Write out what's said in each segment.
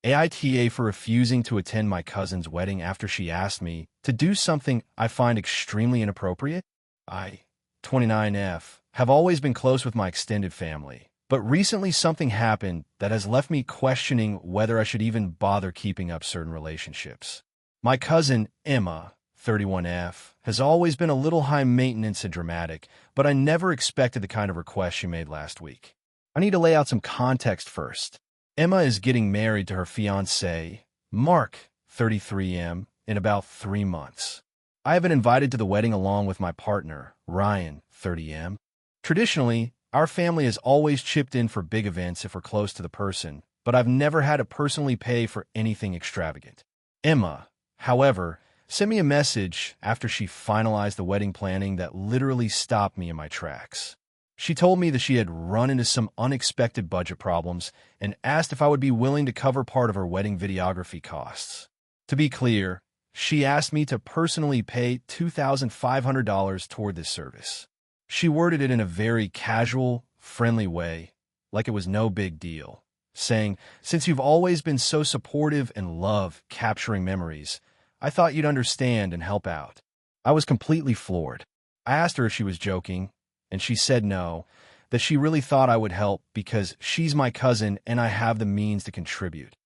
AITA for refusing to attend my cousin's wedding after she asked me to do something I find extremely inappropriate? I, 29F, have always been close with my extended family, but recently something happened that has left me questioning whether I should even bother keeping up certain relationships. My cousin, Emma, 31F, has always been a little high maintenance and dramatic, but I never expected the kind of request she made last week. I need to lay out some context first. Emma is getting married to her fiancé, Mark, 33M, in about 3 months. I have been invited to the wedding along with my partner, Ryan, 30M. Traditionally, our family has always chipped in for big events if we're close to the person, but I've never had to personally pay for anything extravagant. Emma, however, sent me a message after she finalized the wedding planning that literally stopped me in my tracks. She told me that she had run into some unexpected budget problems and asked if I would be willing to cover part of her wedding videography costs. To be clear, she asked me to personally pay $2,500 toward this service. She worded it in a very casual, friendly way, like it was no big deal, saying, "Since you've always been so supportive and love capturing memories, I thought you'd understand and help out." I was completely floored. I asked her if she was joking, and she said no, that she really thought I would help because she's my cousin and I have the means to contribute.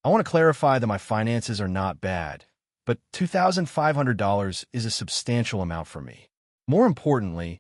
I want to clarify that my finances are not bad, but $2,500 is a substantial amount for me. More importantly,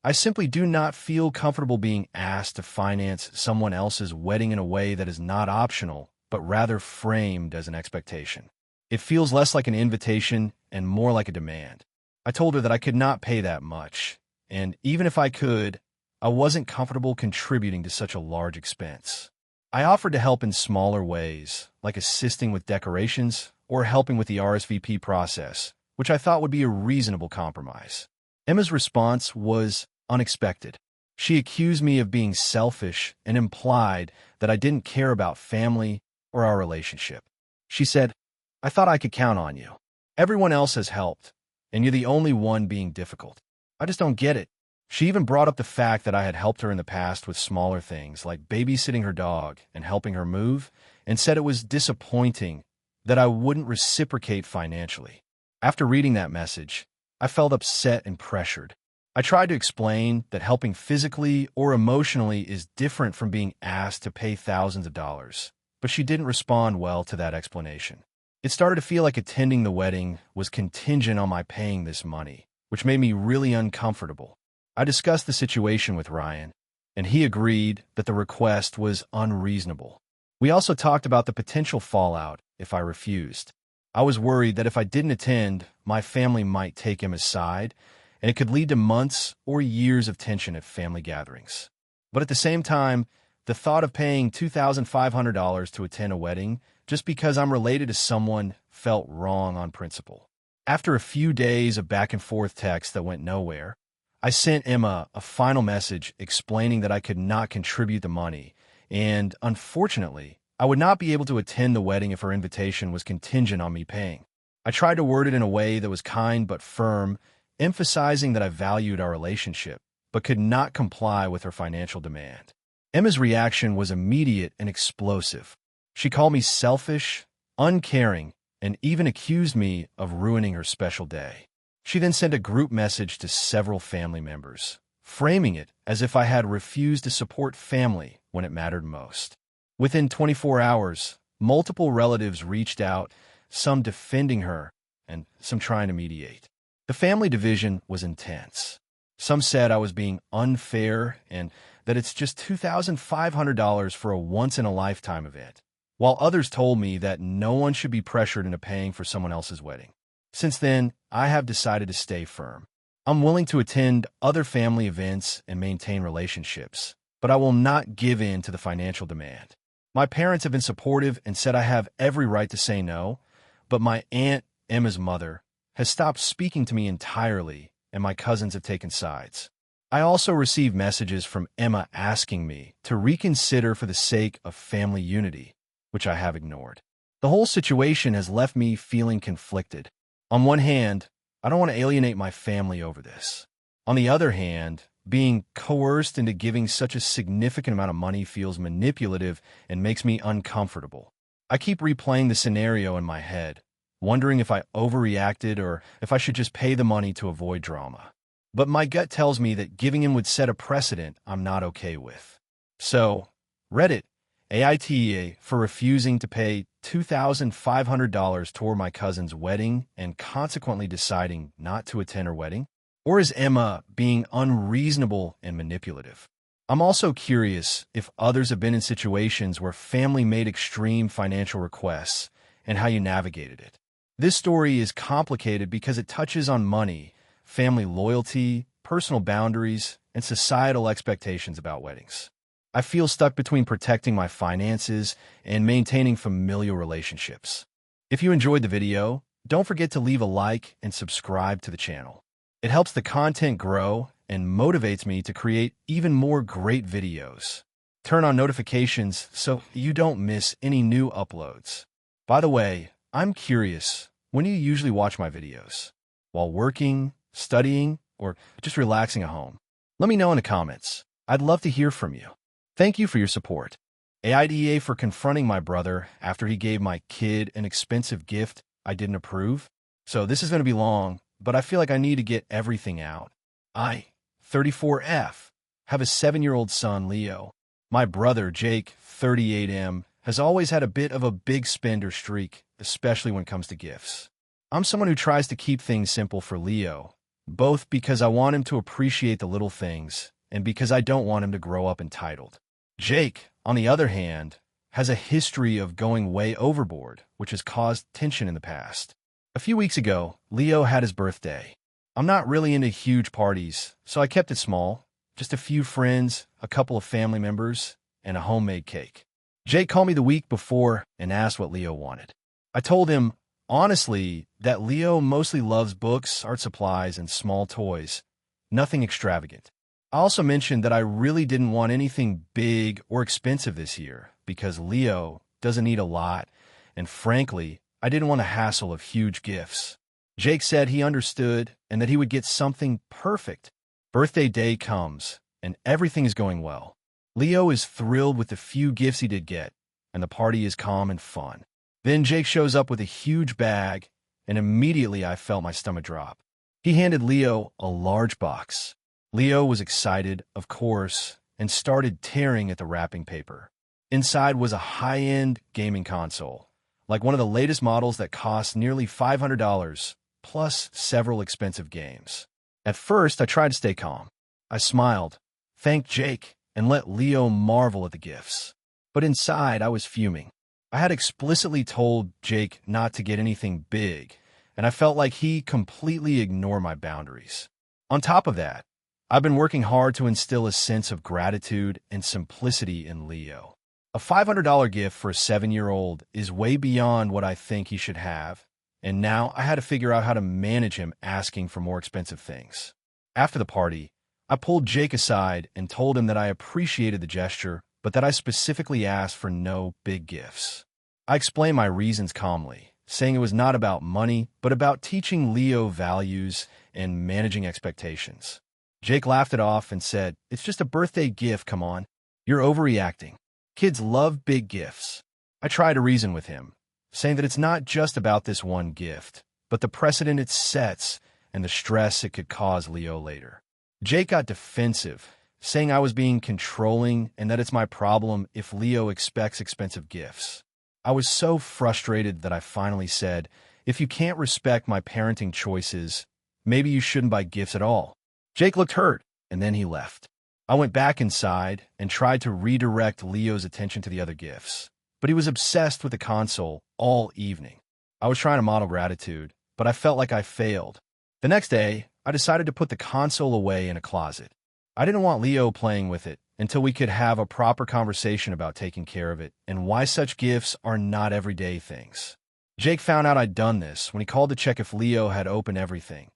I simply do not feel comfortable being asked to finance someone else's wedding in a way that is not optional, but rather framed as an expectation. It feels less like an invitation and more like a demand. I told her that I could not pay that much, and even if I could, I wasn't comfortable contributing to such a large expense. I offered to help in smaller ways, like assisting with decorations or helping with the RSVP process, which I thought would be a reasonable compromise. Emma's response was unexpected. She accused me of being selfish and implied that I didn't care about family or our relationship. She said, "I thought I could count on you. Everyone else has helped, and you're the only one being difficult. I just don't get it." She even brought up the fact that I had helped her in the past with smaller things like babysitting her dog and helping her move, and said it was disappointing that I wouldn't reciprocate financially. After reading that message, I felt upset and pressured. I tried to explain that helping physically or emotionally is different from being asked to pay thousands of dollars, but she didn't respond well to that explanation. It started to feel like attending the wedding was contingent on my paying this money, which made me really uncomfortable. I discussed the situation with Ryan, and he agreed that the request was unreasonable. We also talked about the potential fallout if I refused. I was worried that if I didn't attend, my family might take him aside, and it could lead to months or years of tension at family gatherings. But at the same time, the thought of paying $2,500 to attend a wedding just because I'm related to someone felt wrong on principle. After a few days of back and forth texts that went nowhere, I sent Emma a final message explaining that I could not contribute the money, and unfortunately, I would not be able to attend the wedding if her invitation was contingent on me paying. I tried to word it in a way that was kind but firm, emphasizing that I valued our relationship, but could not comply with her financial demand. Emma's reaction was immediate and explosive. She called me selfish, uncaring, and even accused me of ruining her special day. She then sent a group message to several family members, framing it as if I had refused to support family when it mattered most. Within 24 hours, multiple relatives reached out, some defending her and some trying to mediate. The family division was intense. Some said I was being unfair and that it's just $2,500 for a once-in-a-lifetime event, while others told me that no one should be pressured into paying for someone else's wedding. Since then, I have decided to stay firm. I'm willing to attend other family events and maintain relationships, but I will not give in to the financial demand. My parents have been supportive and said I have every right to say no, but my aunt, Emma's mother, has stopped speaking to me entirely, and my cousins have taken sides. I also received messages from Emma asking me to reconsider for the sake of family unity, which I have ignored. The whole situation has left me feeling conflicted. On one hand, I don't want to alienate my family over this. On the other hand, being coerced into giving such a significant amount of money feels manipulative and makes me uncomfortable. I keep replaying the scenario in my head, wondering if I overreacted or if I should just pay the money to avoid drama. But my gut tells me that giving in would set a precedent I'm not okay with. So, Reddit, AITA for refusing to pay $2,500 toward my cousin's wedding and consequently deciding not to attend her wedding? Or is Emma being unreasonable and manipulative? I'm also curious if others have been in situations where family made extreme financial requests and how you navigated it. This story is complicated because it touches on money, family loyalty, personal boundaries, and societal expectations about weddings. I feel stuck between protecting my finances and maintaining familial relationships. If you enjoyed the video, don't forget to leave a like and subscribe to the channel. It helps the content grow and motivates me to create even more great videos. Turn on notifications so you don't miss any new uploads. By the way, I'm curious, when do you usually watch my videos? While working, studying, or just relaxing at home? Let me know in the comments. I'd love to hear from you. Thank you for your support. AIDA for confronting my brother after he gave my kid an expensive gift I didn't approve. So this is going to be long, but I feel like I need to get everything out. I, 34F, have a 7-year-old son, Leo. My brother, Jake, 38M, has always had a bit of a big spender streak, especially when it comes to gifts. I'm someone who tries to keep things simple for Leo, both because I want him to appreciate the little things and because I don't want him to grow up entitled. Jake, on the other hand, has a history of going way overboard, which has caused tension in the past. A few weeks ago, Leo had his birthday. I'm not really into huge parties, so I kept it small, just a few friends, a couple of family members, and a homemade cake. Jake called me the week before and asked what Leo wanted. I told him, honestly, that Leo mostly loves books, art supplies, and small toys. Nothing extravagant. I also mentioned that I really didn't want anything big or expensive this year because Leo doesn't need a lot, and frankly, I didn't want a hassle of huge gifts. Jake said he understood and that he would get something perfect. Birthday day comes, and everything is going well. Leo is thrilled with the few gifts he did get, and the party is calm and fun. Then Jake shows up with a huge bag, and immediately I felt my stomach drop. He handed Leo a large box. Leo was excited, of course, and started tearing at the wrapping paper. Inside was a high-end gaming console, like one of the latest models that cost nearly $500, plus several expensive games. At first, I tried to stay calm. I smiled, thanked Jake, and let Leo marvel at the gifts. But inside, I was fuming. I had explicitly told Jake not to get anything big, and I felt like he completely ignored my boundaries. On top of that, I've been working hard to instill a sense of gratitude and simplicity in Leo. A $500 gift for a 7-year-old is way beyond what I think he should have, and now I had to figure out how to manage him asking for more expensive things. After the party, I pulled Jake aside and told him that I appreciated the gesture, but that I specifically asked for no big gifts. I explained my reasons calmly, saying it was not about money, but about teaching Leo values and managing expectations. Jake laughed it off and said, "It's just a birthday gift, come on. You're overreacting. Kids love big gifts." I tried to reason with him, saying that it's not just about this one gift, but the precedent it sets and the stress it could cause Leo later. Jake got defensive, saying I was being controlling and that it's my problem if Leo expects expensive gifts. I was so frustrated that I finally said, "If you can't respect my parenting choices, maybe you shouldn't buy gifts at all." Jake looked hurt, and then he left. I went back inside and tried to redirect Leo's attention to the other gifts, but he was obsessed with the console all evening. I was trying to model gratitude, but I felt like I failed. The next day, I decided to put the console away in a closet. I didn't want Leo playing with it until we could have a proper conversation about taking care of it and why such gifts are not everyday things. Jake found out I'd done this when he called to check if Leo had opened everything,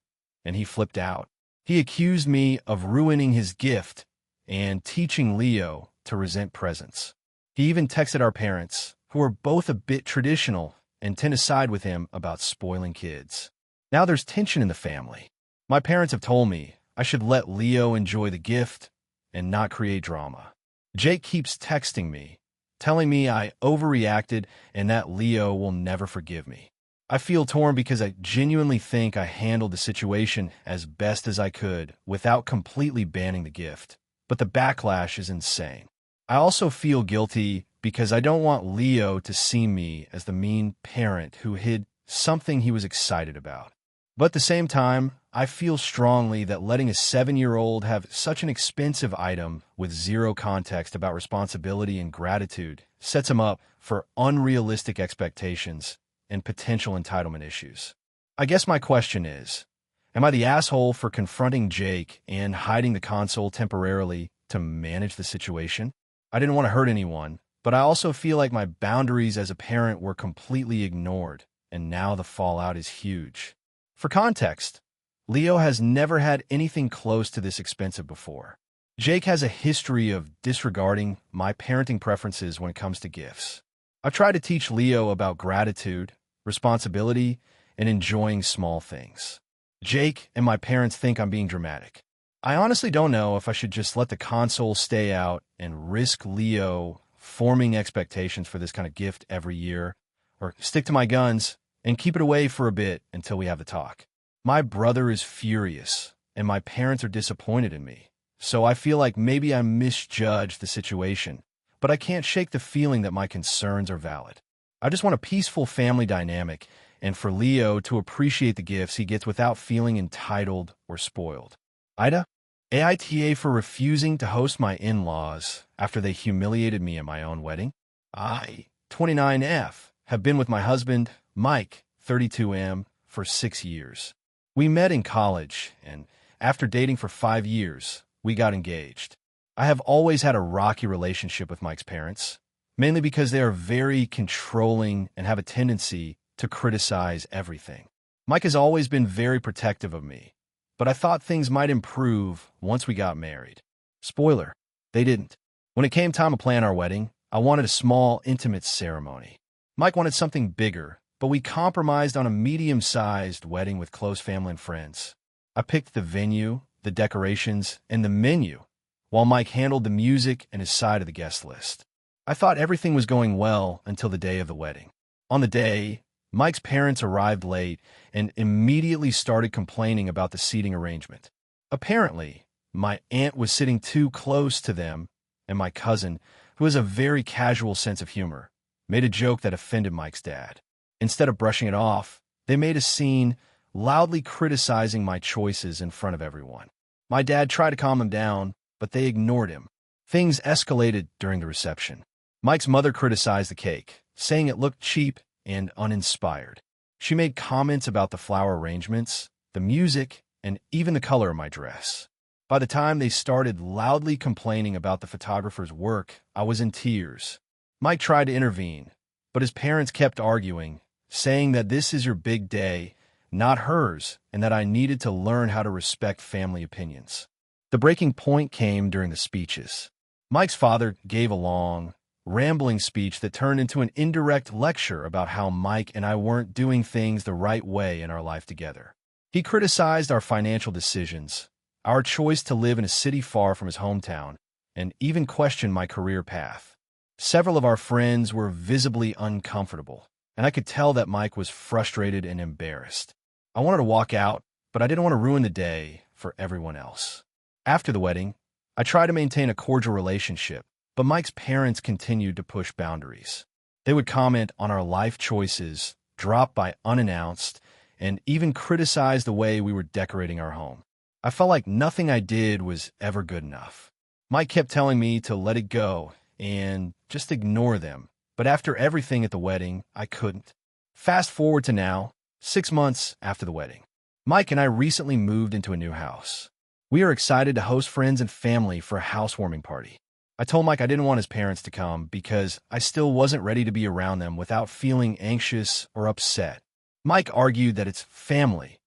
and he flipped out. He accused me of ruining his gift and teaching Leo to resent presents. He even texted our parents, who are both a bit traditional and tend to side with him about spoiling kids. Now there's tension in the family. My parents have told me I should let Leo enjoy the gift and not create drama. Jake keeps texting me, telling me I overreacted and that Leo will never forgive me. I feel torn because I genuinely think I handled the situation as best as I could without completely banning the gift, but the backlash is insane. I also feel guilty because I don't want Leo to see me as the mean parent who hid something he was excited about. But at the same time, I feel strongly that letting a 7-year-old have such an expensive item with zero context about responsibility and gratitude sets him up for unrealistic expectations and potential entitlement issues. I guess my question is, am I the asshole for confronting Jake and hiding the console temporarily to manage the situation? I didn't want to hurt anyone, but I also feel like my boundaries as a parent were completely ignored, and now the fallout is huge. For context, Leo has never had anything close to this expensive before. Jake has a history of disregarding my parenting preferences when it comes to gifts. I've tried to teach Leo about gratitude, responsibility, and enjoying small things. Jake and my parents think I'm being dramatic. I honestly don't know if I should just let the console stay out and risk Leo forming expectations for this kind of gift every year, or stick to my guns and keep it away for a bit until we have the talk. My brother is furious, and my parents are disappointed in me, so I feel like maybe I misjudged the situation, but I can't shake the feeling that my concerns are valid. I just want a peaceful family dynamic and for Leo to appreciate the gifts he gets without feeling entitled or spoiled. AITA? AITA for refusing to host my in-laws after they humiliated me at my own wedding. I, 29F, have been with my husband, Mike, 32M, for 6 years. We met in college, and after dating for 5 years, we got engaged. I have always had a rocky relationship with Mike's parents, mainly because they are very controlling and have a tendency to criticize everything. Mike has always been very protective of me, but I thought things might improve once we got married. Spoiler, they didn't. When it came time to plan our wedding, I wanted a small, intimate ceremony. Mike wanted something bigger, but we compromised on a medium-sized wedding with close family and friends. I picked the venue, the decorations, and the menu, while Mike handled the music and his side of the guest list. I thought everything was going well until the day of the wedding. On the day, Mike's parents arrived late and immediately started complaining about the seating arrangement. Apparently, my aunt was sitting too close to them, and my cousin, who has a very casual sense of humor, made a joke that offended Mike's dad. Instead of brushing it off, they made a scene, loudly criticizing my choices in front of everyone. My dad tried to calm him down, but they ignored him. Things escalated during the reception. Mike's mother criticized the cake, saying it looked cheap and uninspired. She made comments about the flower arrangements, the music, and even the color of my dress. By the time they started loudly complaining about the photographer's work, I was in tears. Mike tried to intervene, but his parents kept arguing, saying that this is your big day, not hers, and that I needed to learn how to respect family opinions. The breaking point came during the speeches. Mike's father gave a long, rambling speech that turned into an indirect lecture about how Mike and I weren't doing things the right way in our life together. He criticized our financial decisions, our choice to live in a city far from his hometown, and even questioned my career path. Several of our friends were visibly uncomfortable, and I could tell that Mike was frustrated and embarrassed. I wanted to walk out, but I didn't want to ruin the day for everyone else. After the wedding, I tried to maintain a cordial relationship, but Mike's parents continued to push boundaries. They would comment on our life choices, drop by unannounced, and even criticize the way we were decorating our home. I felt like nothing I did was ever good enough. Mike kept telling me to let it go and just ignore them, but after everything at the wedding, I couldn't. Fast forward to now, 6 months after the wedding. Mike and I recently moved into a new house. We are excited to host friends and family for a housewarming party. I told Mike I didn't want his parents to come because I still wasn't ready to be around them without feeling anxious or upset. Mike argued that it's family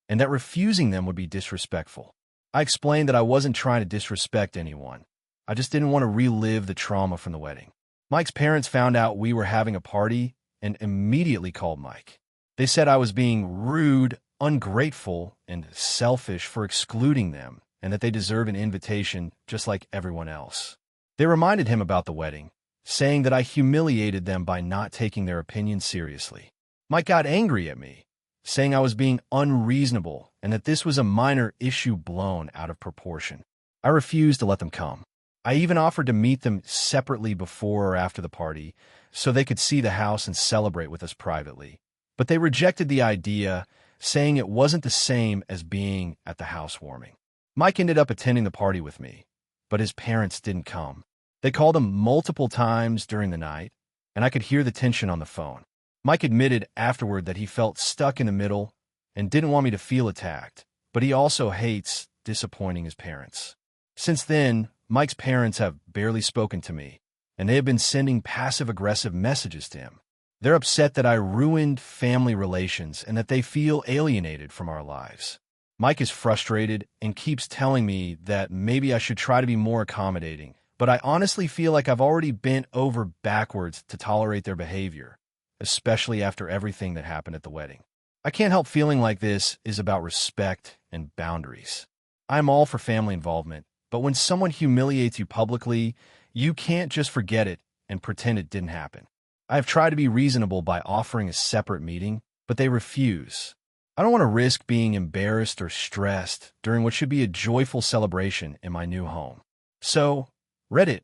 and that refusing them would be disrespectful. I explained that I wasn't trying to disrespect anyone. I just didn't want to relive the trauma from the wedding. Mike's parents found out we were having a party and immediately called Mike. They said I was being rude, ungrateful, and selfish for excluding them, and that they deserve an invitation just like everyone else. They reminded him about the wedding, saying that I humiliated them by not taking their opinion seriously. Mike got angry at me, saying I was being unreasonable and that this was a minor issue blown out of proportion. I refused to let them come. I even offered to meet them separately before or after the party so they could see the house and celebrate with us privately. But they rejected the idea, saying it wasn't the same as being at the housewarming. Mike ended up attending the party with me, but his parents didn't come. They called him multiple times during the night, and I could hear the tension on the phone. Mike admitted afterward that he felt stuck in the middle and didn't want me to feel attacked, but he also hates disappointing his parents. Since then, Mike's parents have barely spoken to me, and they have been sending passive-aggressive messages to him. They're upset that I ruined family relations and that they feel alienated from our lives. Mike is frustrated and keeps telling me that maybe I should try to be more accommodating, but I honestly feel like I've already bent over backwards to tolerate their behavior, especially after everything that happened at the wedding. I can't help feeling like this is about respect and boundaries. I'm all for family involvement, but when someone humiliates you publicly, you can't just forget it and pretend it didn't happen. I have tried to be reasonable by offering a separate meeting, but they refuse. I don't want to risk being embarrassed or stressed during what should be a joyful celebration in my new home. So, Reddit,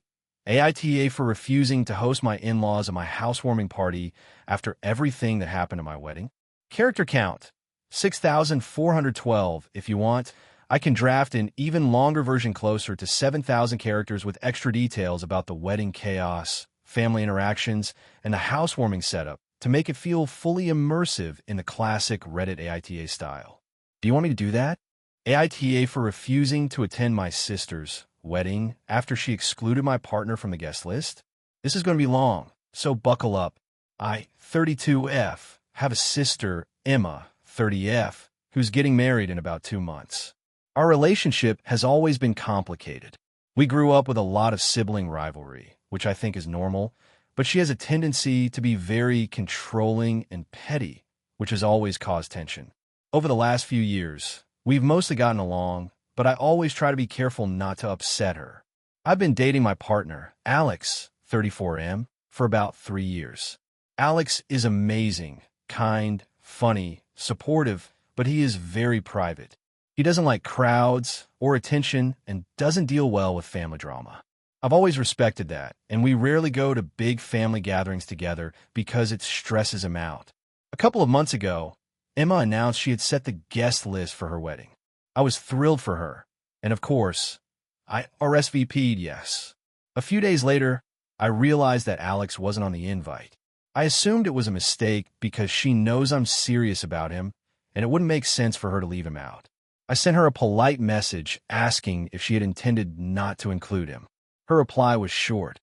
AITA for refusing to host my in-laws at my housewarming party after everything that happened at my wedding. Character count, 6,412. If you want, I can draft an even longer version closer to 7,000 characters with extra details about the wedding chaos, family interactions, and the housewarming setup to make it feel fully immersive in the classic Reddit AITA style. Do you want me to do that? AITA for refusing to attend my sister's wedding after she excluded my partner from the guest list? This is going to be long, so buckle up. I, 32F, have a sister, Emma, 30F, who's getting married in about 2 months. Our relationship has always been complicated. We grew up with a lot of sibling rivalry, which I think is normal, but she has a tendency to be very controlling and petty, which has always caused tension. Over the last few years, we've mostly gotten along, but I always try to be careful not to upset her. I've been dating my partner, Alex, 34M, for about 3 years. Alex is amazing, kind, funny, supportive, but he is very private. He doesn't like crowds or attention and doesn't deal well with family drama. I've always respected that, and we rarely go to big family gatherings together because it stresses him out. A couple of months ago, Emma announced she had set the guest list for her wedding. I was thrilled for her, and of course, I RSVP'd yes. A few days later, I realized that Alex wasn't on the invite. I assumed it was a mistake because she knows I'm serious about him, and it wouldn't make sense for her to leave him out. I sent her a polite message asking if she had intended not to include him. Her reply was short.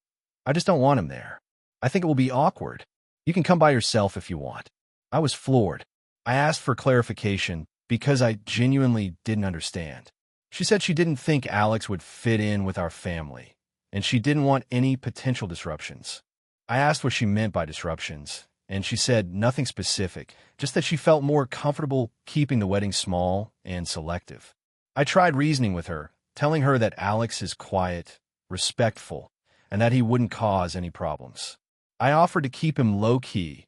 I just don't want him there. I think it will be awkward. You can come by yourself if you want. I was floored. I asked for clarification because I genuinely didn't understand. She said she didn't think Alex would fit in with our family, and she didn't want any potential disruptions. I asked what she meant by disruptions, and she said nothing specific, just that she felt more comfortable keeping the wedding small and selective. I tried reasoning with her, telling her that Alex is quiet, respectful, and that he wouldn't cause any problems. I offered to keep him low-key,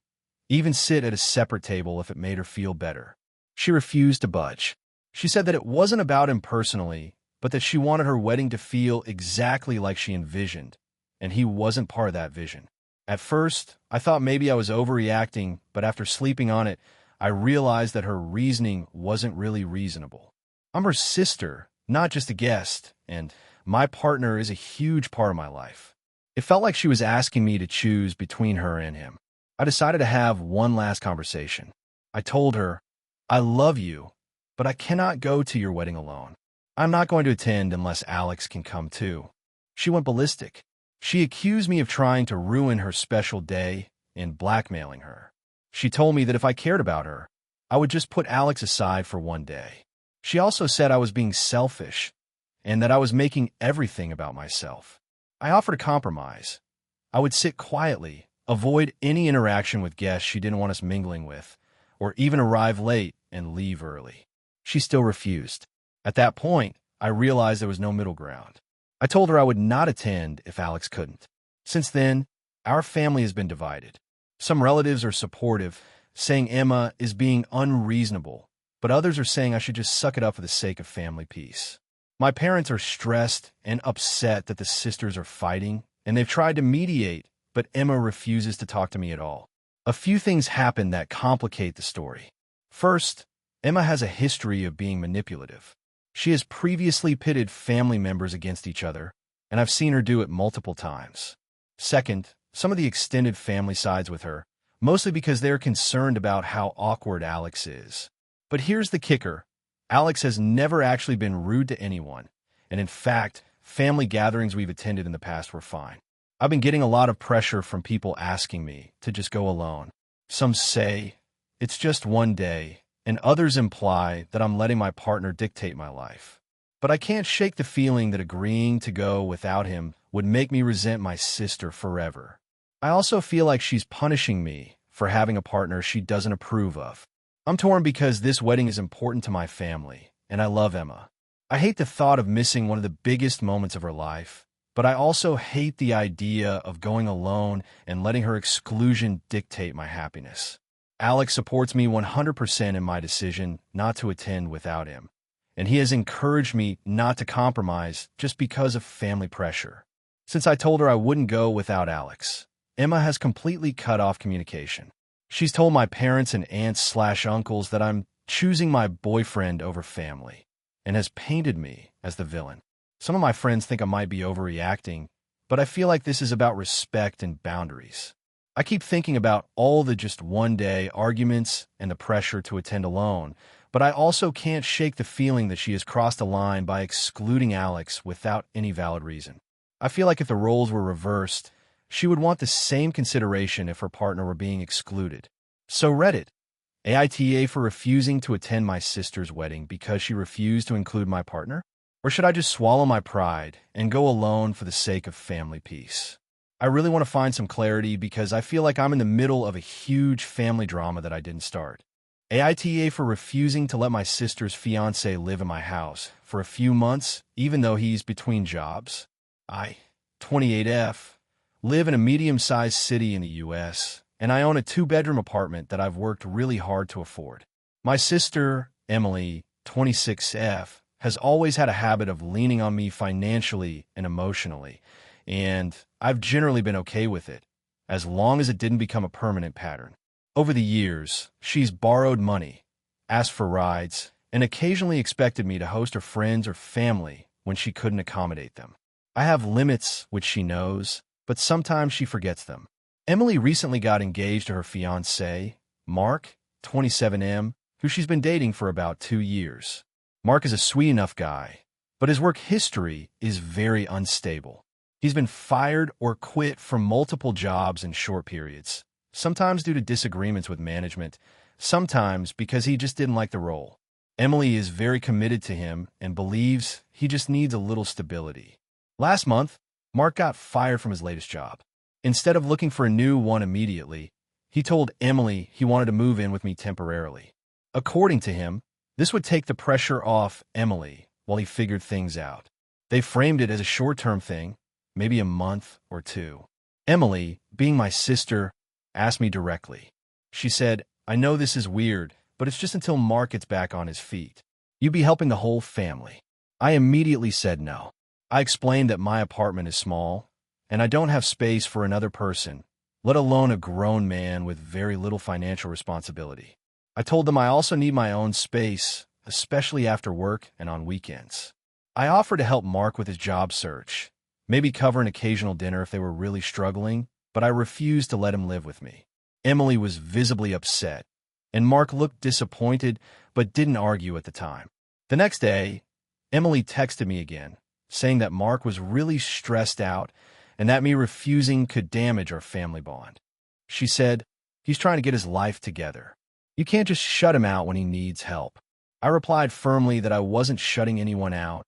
even sit at a separate table if it made her feel better. She refused to budge. She said that it wasn't about him personally, but that she wanted her wedding to feel exactly like she envisioned, and he wasn't part of that vision. At first, I thought maybe I was overreacting, but after sleeping on it, I realized that her reasoning wasn't really reasonable. I'm her sister, not just a guest, and my partner is a huge part of my life. It felt like she was asking me to choose between her and him. I decided to have one last conversation. I told her, I love you, but I cannot go to your wedding alone. I'm not going to attend unless Alex can come too. She went ballistic. She accused me of trying to ruin her special day and blackmailing her. She told me that if I cared about her, I would just put Alex aside for one day. She also said I was being selfish and that I was making everything about myself. I offered a compromise. I would sit quietly, avoid any interaction with guests she didn't want us mingling with, or even arrive late and leave early. She still refused. At that point, I realized there was no middle ground. I told her I would not attend if Alex couldn't. Since then, Our family has been divided. Some relatives are supportive, saying Emma is being unreasonable, but others are saying I should just suck it up for the sake of family peace. My parents are stressed and upset that the sisters are fighting, and they've tried to mediate, but Emma refuses to talk to me at all. A few things happen that complicate the story. First, Emma has a history of being manipulative. She has previously pitted family members against each other, and I've seen her do it multiple times. Second, some of the extended family sides with her, mostly because they're concerned about how awkward Alex is. But here's the kicker. Alex has never actually been rude to anyone, and in fact, family gatherings we've attended in the past were fine. I've been getting a lot of pressure from people asking me to just go alone. Some say, it's just one day, and others imply that I'm letting my partner dictate my life. But I can't shake the feeling that agreeing to go without him would make me resent my sister forever. I also feel like she's punishing me for having a partner she doesn't approve of. I'm torn because this wedding is important to my family, and I love Emma. I hate the thought of missing one of the biggest moments of her life, but I also hate the idea of going alone and letting her exclusion dictate my happiness. Alex supports me 100% in my decision not to attend without him, and he has encouraged me not to compromise just because of family pressure. Since I told her I wouldn't go without Alex, Emma has completely cut off communication. She's told my parents and aunts/uncles that I'm choosing my boyfriend over family, and has painted me as the villain. Some of my friends think I might be overreacting, but I feel like this is about respect and boundaries. I keep thinking about all the just one-day arguments and the pressure to attend alone, but I also can't shake the feeling that she has crossed a line by excluding Alex without any valid reason. I feel like if the roles were reversed, she would want the same consideration if her partner were being excluded. So Reddit, AITA for refusing to attend my sister's wedding because she refused to include my partner? Or should I just swallow my pride and go alone for the sake of family peace? I really want to find some clarity because I feel like I'm in the middle of a huge family drama that I didn't start. AITA for refusing to let my sister's fiancé live in my house for a few months, even though he's between jobs. I, 28F, live in a medium-sized city in the U.S., and I own a 2-bedroom apartment that I've worked really hard to afford. My sister, Emily, 26F, has always had a habit of leaning on me financially and emotionally, and I've generally been okay with it, as long as it didn't become a permanent pattern. Over the years, she's borrowed money, asked for rides, and occasionally expected me to host her friends or family when she couldn't accommodate them. I have limits, which she knows, but sometimes she forgets them. Emily recently got engaged to her fiancé, Mark, 27M, who she's been dating for about 2 years. Mark is a sweet enough guy, but his work history is very unstable. He's been fired or quit from multiple jobs in short periods, sometimes due to disagreements with management, sometimes because he just didn't like the role. Emily is very committed to him and believes he just needs a little stability. Last month, Mark got fired from his latest job. Instead of looking for a new one immediately, he told Emily he wanted to move in with me temporarily. According to him, this would take the pressure off Emily while he figured things out. They framed it as a short-term thing, maybe a month or 2. Emily, being my sister, asked me directly. She said, I know this is weird, but it's just until Mark gets back on his feet. You'd be helping the whole family. I immediately said no. I explained that my apartment is small, and I don't have space for another person, let alone a grown man with very little financial responsibility. I told them I also need my own space, especially after work and on weekends. I offered to help Mark with his job search, maybe cover an occasional dinner if they were really struggling, but I refused to let him live with me. Emily was visibly upset, and Mark looked disappointed but didn't argue at the time. The next day, Emily texted me again, saying that Mark was really stressed out and that me refusing could damage our family bond. She said, he's trying to get his life together. You can't just shut him out when he needs help. I replied firmly that I wasn't shutting anyone out.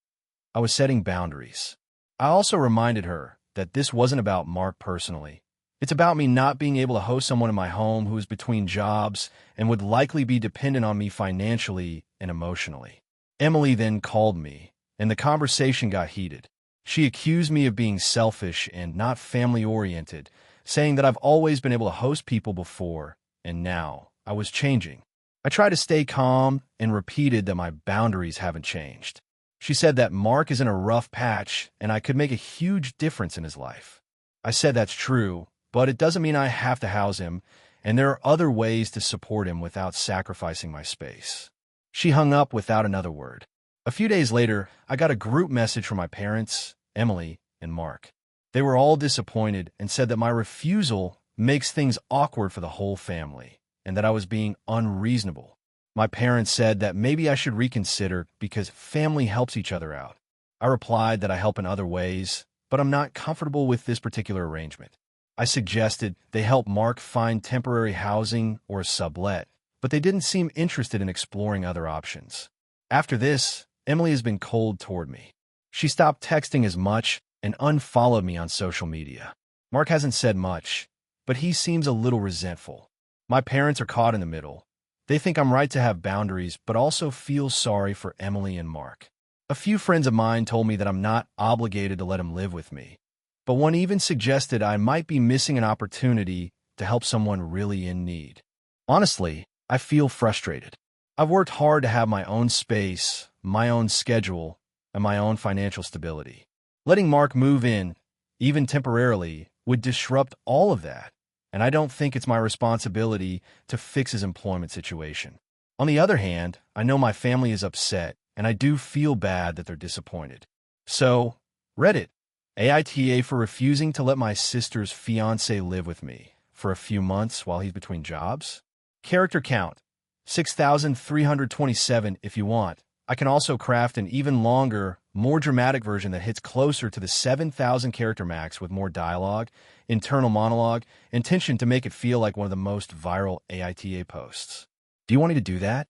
I was setting boundaries. I also reminded her that this wasn't about Mark personally. It's about me not being able to host someone in my home who is between jobs and would likely be dependent on me financially and emotionally. Emily then called me, and the conversation got heated. She accused me of being selfish and not family-oriented, saying that I've always been able to host people before, and now I was changing. I tried to stay calm and repeated that my boundaries haven't changed. She said that Mark is in a rough patch and I could make a huge difference in his life. I said that's true, but it doesn't mean I have to house him, and there are other ways to support him without sacrificing my space. She hung up without another word. A few days later, I got a group message from my parents, Emily, and Mark. They were all disappointed and said that my refusal makes things awkward for the whole family, and that I was being unreasonable. My parents said that maybe I should reconsider because family helps each other out. I replied that I help in other ways, but I'm not comfortable with this particular arrangement. I suggested they help Mark find temporary housing or a sublet, but they didn't seem interested in exploring other options. After this, Emily has been cold toward me. She stopped texting as much and unfollowed me on social media. Mark hasn't said much, but he seems a little resentful. My parents are caught in the middle. They think I'm right to have boundaries, but also feel sorry for Emily and Mark. A few friends of mine told me that I'm not obligated to let him live with me, but one even suggested I might be missing an opportunity to help someone really in need. Honestly, I feel frustrated. I've worked hard to have my own space, my own schedule, and my own financial stability. Letting Mark move in, even temporarily, would disrupt all of that, and I don't think it's my responsibility to fix his employment situation. On the other hand, I know my family is upset, and I do feel bad that they're disappointed. So, Reddit, AITA for refusing to let my sister's fiancé live with me for a few months while he's between jobs. Character count, 6,327 if you want. I can also craft an even longer, more dramatic version that hits closer to the 7,000 character max with more dialogue, internal monologue, and tension to make it feel like one of the most viral AITA posts. Do you want me to do that?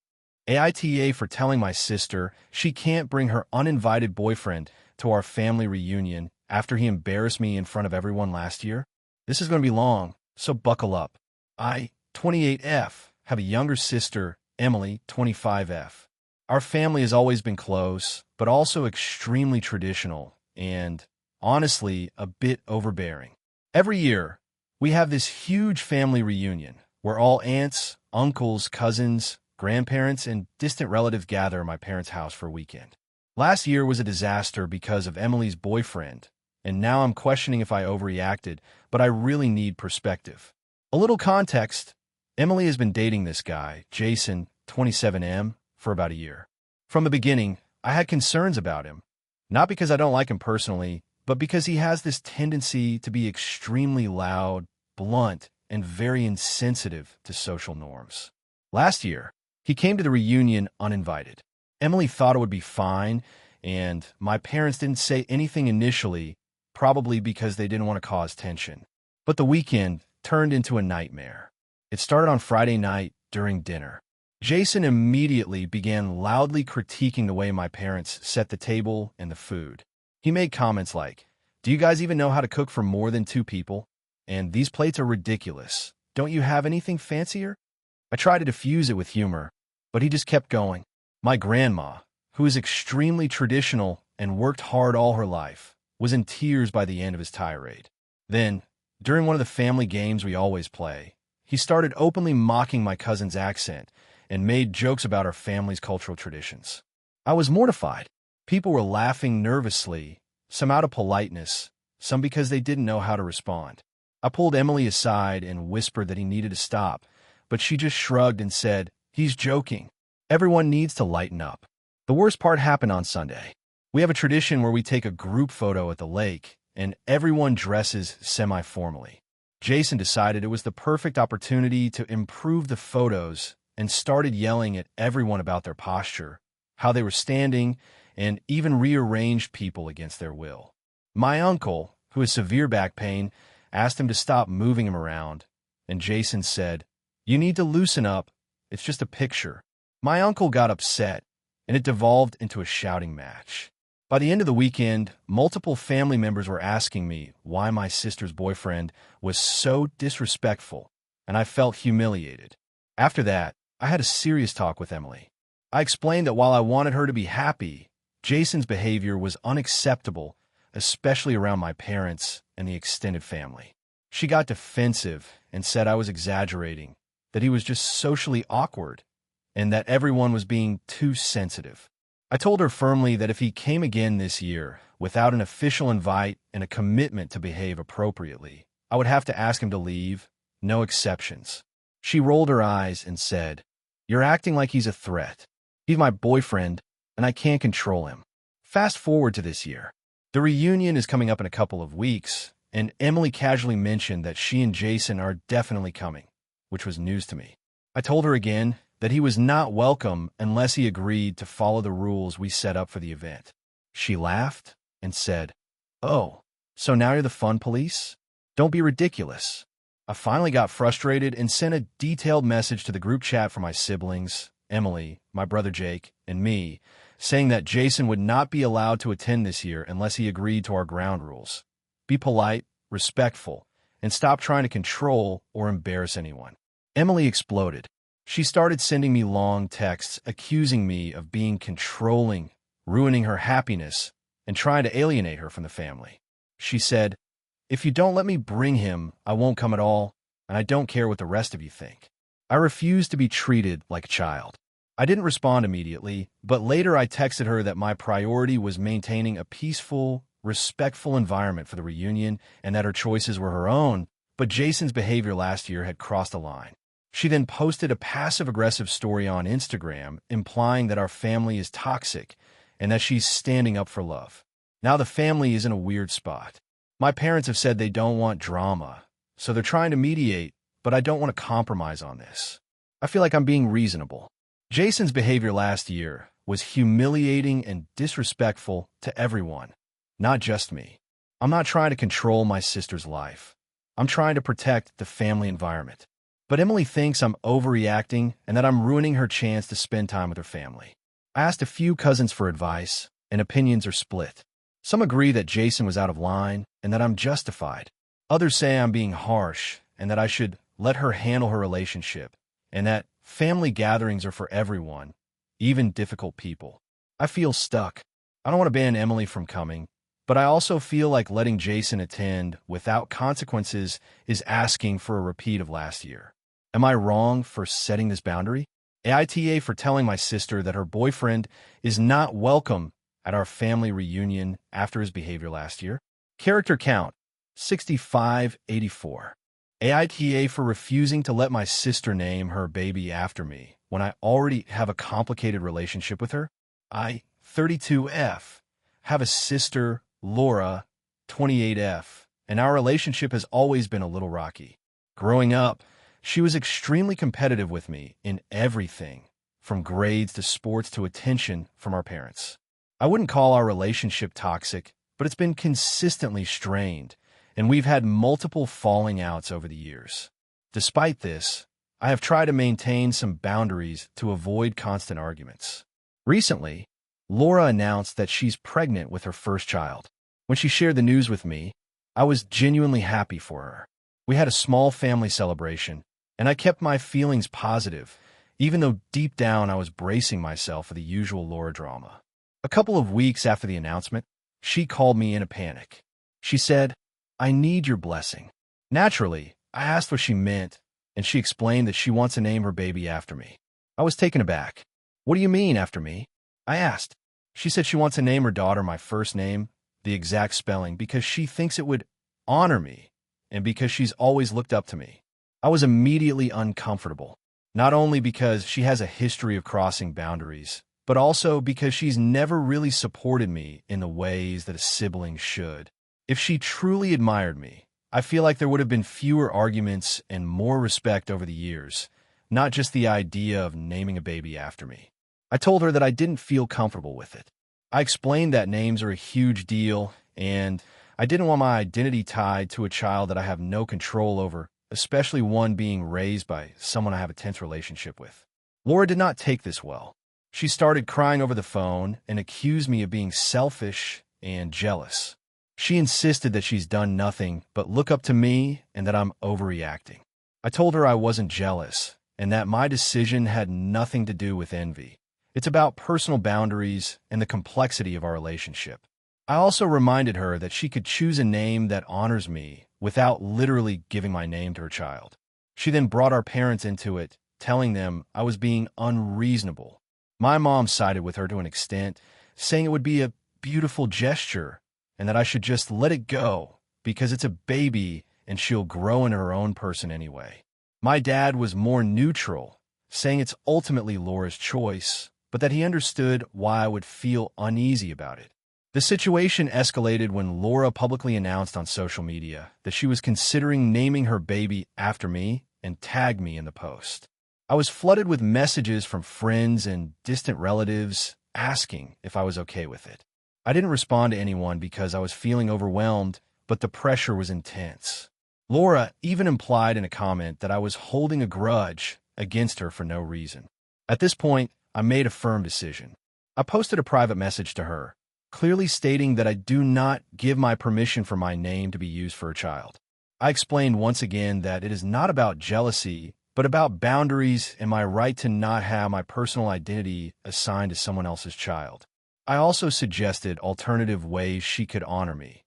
AITA for telling my sister she can't bring her uninvited boyfriend to our family reunion after he embarrassed me in front of everyone last year? This is going to be long, so buckle up. I, 28F, have a younger sister, Emily, 25F. Our family has always been close, but also extremely traditional and, honestly, a bit overbearing. Every year, we have this huge family reunion where all aunts, uncles, cousins, grandparents, and distant relatives gather at my parents' house for a weekend. Last year was a disaster because of Emily's boyfriend, and now I'm questioning if I overreacted, but I really need perspective. A little context: Emily has been dating this guy, Jason, 27M, for about a year. From the beginning, I had concerns about him, not because I don't like him personally, but because he has this tendency to be extremely loud, blunt, and very insensitive to social norms. Last year, he came to the reunion uninvited. Emily thought it would be fine, and my parents didn't say anything initially, probably because they didn't want to cause tension. But the weekend turned into a nightmare. It started on Friday night during dinner. Jason immediately began loudly critiquing the way my parents set the table and the food. He made comments like, "Do you guys even know how to cook for more than 2 people? And these plates are ridiculous. Don't you have anything fancier?" I tried to diffuse it with humor, but he just kept going. My grandma, who is extremely traditional and worked hard all her life, was in tears by the end of his tirade. Then, during one of the family games we always play, he started openly mocking my cousin's accent and made jokes about our family's cultural traditions. I was mortified. People were laughing nervously, some out of politeness, some because they didn't know how to respond. I pulled Emily aside and whispered that he needed to stop, but she just shrugged and said, "He's joking. Everyone needs to lighten up." The worst part happened on Sunday. We have a tradition where we take a group photo at the lake, and everyone dresses semi-formally. Jason decided it was the perfect opportunity to improve the photos and started yelling at everyone about their posture, how they were standing, and even rearranged people against their will. My uncle, who has severe back pain, asked him to stop moving him around, and Jason said, "You need to loosen up. It's just a picture." My uncle got upset, and it devolved into a shouting match. By the end of the weekend, multiple family members were asking me why my sister's boyfriend was so disrespectful, and I felt humiliated. After that, I had a serious talk with Emily. I explained that while I wanted her to be happy, Jason's behavior was unacceptable, especially around my parents and the extended family. She got defensive and said I was exaggerating, that he was just socially awkward, and that everyone was being too sensitive. I told her firmly that if he came again this year, without an official invite and a commitment to behave appropriately, I would have to ask him to leave, no exceptions. She rolled her eyes and said, "You're acting like he's a threat. He's my boyfriend, and I can't control him." Fast forward to this year. The reunion is coming up in a couple of weeks, and Emily casually mentioned that she and Jason are definitely coming, which was news to me. I told her again that he was not welcome unless he agreed to follow the rules we set up for the event. She laughed and said, "Oh, so now you're the fun police? Don't be ridiculous." I finally got frustrated and sent a detailed message to the group chat for my siblings, Emily, my brother Jake, and me, saying that Jason would not be allowed to attend this year unless he agreed to our ground rules. Be polite, respectful, and stop trying to control or embarrass anyone. Emily exploded. She started sending me long texts accusing me of being controlling, ruining her happiness, and trying to alienate her from the family. She said, "If you don't let me bring him, I won't come at all, and I don't care what the rest of you think." I refused to be treated like a child. I didn't respond immediately, but later I texted her that my priority was maintaining a peaceful, respectful environment for the reunion and that her choices were her own, but Jason's behavior last year had crossed a line. She then posted a passive-aggressive story on Instagram implying that our family is toxic and that she's standing up for love. Now the family is in a weird spot. My parents have said they don't want drama, so they're trying to mediate, but I don't want to compromise on this. I feel like I'm being reasonable. Jason's behavior last year was humiliating and disrespectful to everyone, not just me. I'm not trying to control my sister's life. I'm trying to protect the family environment. But Emily thinks I'm overreacting and that I'm ruining her chance to spend time with her family. I asked a few cousins for advice, and opinions are split. Some agree that Jason was out of line and that I'm justified. Others say I'm being harsh and that I should let her handle her relationship, and that family gatherings are for everyone, even difficult people. I feel stuck. I don't want to ban Emily from coming, but I also feel like letting Jason attend without consequences is asking for a repeat of last year. Am I wrong for setting this boundary? AITA for telling my sister that her boyfriend is not welcome at our family reunion after his behavior last year. Character count, 6584. AITA for refusing to let my sister name her baby after me when I already have a complicated relationship with her. I, 32F, have a sister, Laura, 28F, and our relationship has always been a little rocky. Growing up, she was extremely competitive with me in everything, from grades to sports to attention from our parents. I wouldn't call our relationship toxic, but it's been consistently strained, and we've had multiple falling outs over the years. Despite this, I have tried to maintain some boundaries to avoid constant arguments. Recently, Laura announced that she's pregnant with her first child. When she shared the news with me, I was genuinely happy for her. We had a small family celebration, and I kept my feelings positive, even though deep down I was bracing myself for the usual Laura drama. A couple of weeks after the announcement, she called me in a panic. She said, "I need your blessing." Naturally, I asked what she meant, and she explained that she wants to name her baby after me. I was taken aback. "What do you mean, after me?" I asked. She said she wants to name her daughter my first name, the exact spelling, because she thinks it would honor me, and because she's always looked up to me. I was immediately uncomfortable, not only because she has a history of crossing boundaries, but also because she's never really supported me in the ways that a sibling should. If she truly admired me, I feel like there would have been fewer arguments and more respect over the years, not just the idea of naming a baby after me. I told her that I didn't feel comfortable with it. I explained that names are a huge deal, and I didn't want my identity tied to a child that I have no control over, especially one being raised by someone I have a tense relationship with. Laura did not take this well. She started crying over the phone and accused me of being selfish and jealous. She insisted that she's done nothing but look up to me and that I'm overreacting. I told her I wasn't jealous and that my decision had nothing to do with envy. It's about personal boundaries and the complexity of our relationship. I also reminded her that she could choose a name that honors me without literally giving my name to her child. She then brought our parents into it, telling them I was being unreasonable. My mom sided with her to an extent, saying it would be a beautiful gesture and that I should just let it go because it's a baby and she'll grow into her own person anyway. My dad was more neutral, saying it's ultimately Laura's choice, but that he understood why I would feel uneasy about it. The situation escalated when Laura publicly announced on social media that she was considering naming her baby after me and tagged me in the post. I was flooded with messages from friends and distant relatives asking if I was okay with it. I didn't respond to anyone because I was feeling overwhelmed, but the pressure was intense. Laura even implied in a comment that I was holding a grudge against her for no reason. At this point, I made a firm decision. I posted a private message to her, clearly stating that I do not give my permission for my name to be used for a child. I explained once again that it is not about jealousy, but about boundaries and my right to not have my personal identity assigned to someone else's child. I also suggested alternative ways she could honor me,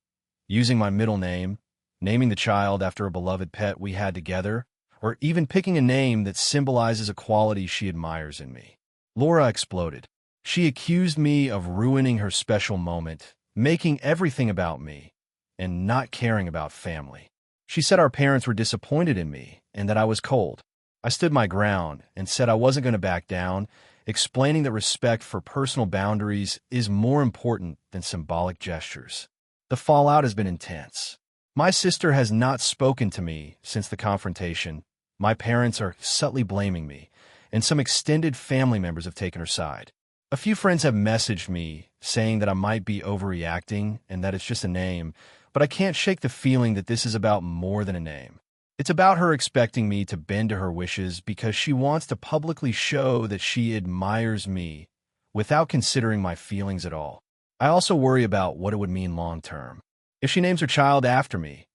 using my middle name, naming the child after a beloved pet we had together, or even picking a name that symbolizes a quality she admires in me. Laura exploded. She accused me of ruining her special moment, making everything about me, and not caring about family. She said our parents were disappointed in me and that I was cold. I stood my ground and said I wasn't going to back down, explaining that respect for personal boundaries is more important than symbolic gestures. The fallout has been intense. My sister has not spoken to me since the confrontation. My parents are subtly blaming me, and some extended family members have taken her side. A few friends have messaged me saying that I might be overreacting and that it's just a name, but I can't shake the feeling that this is about more than a name. It's about her expecting me to bend to her wishes because she wants to publicly show that she admires me without considering my feelings at all. I also worry about what it would mean long term. If she names her child after me,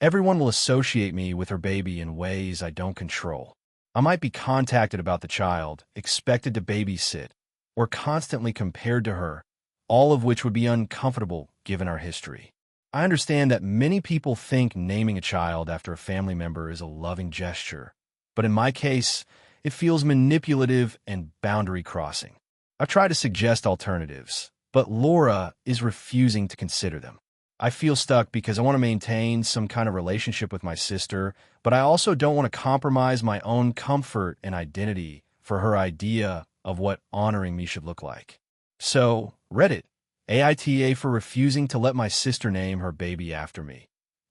everyone will associate me with her baby in ways I don't control. I might be contacted about the child, expected to babysit, or constantly compared to her, all of which would be uncomfortable given our history. I understand that many people think naming a child after a family member is a loving gesture, but in my case, it feels manipulative and boundary crossing. I've tried to suggest alternatives, but Laura is refusing to consider them. I feel stuck because I want to maintain some kind of relationship with my sister, but I also don't want to compromise my own comfort and identity for her idea of what honoring me should look like. So, Reddit, AITA for refusing to let my sister name her baby after me,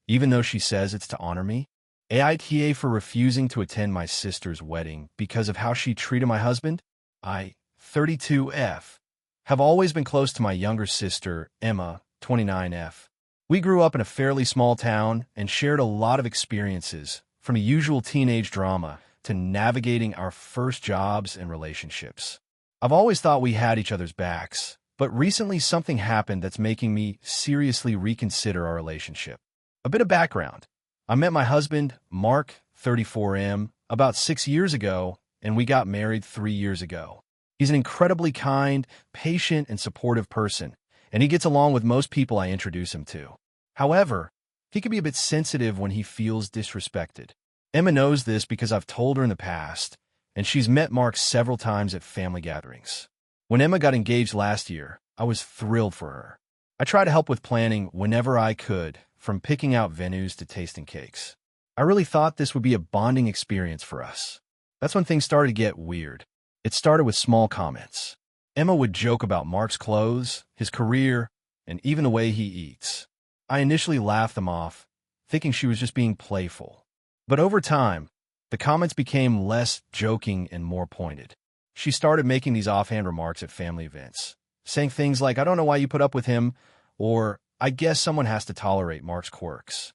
even though she says it's to honor me. AITA for refusing to attend my sister's wedding because of how she treated my husband. I, 32F, have always been close to my younger sister, Emma, 29F. We grew up in a fairly small town and shared a lot of experiences, from the usual teenage drama to navigating our first jobs and relationships. I've always thought we had each other's backs, but recently something happened that's making me seriously reconsider our relationship. A bit of background. I met my husband, Mark, 34M, about 6 years ago, and we got married 3 years ago. He's an incredibly kind, patient, and supportive person, and he gets along with most people I introduce him to. However, he can be a bit sensitive when he feels disrespected. Emma knows this because I've told her in the past, and she's met Mark several times at family gatherings. When Emma got engaged last year, I was thrilled for her. I tried to help with planning whenever I could, from picking out venues to tasting cakes. I really thought this would be a bonding experience for us. That's when things started to get weird. It started with small comments. Emma would joke about Mark's clothes, his career, and even the way he eats. I initially laughed them off, thinking she was just being playful. But over time, the comments became less joking and more pointed. She started making these offhand remarks at family events, saying things like, "I don't know why you put up with him," or "I guess someone has to tolerate Mark's quirks."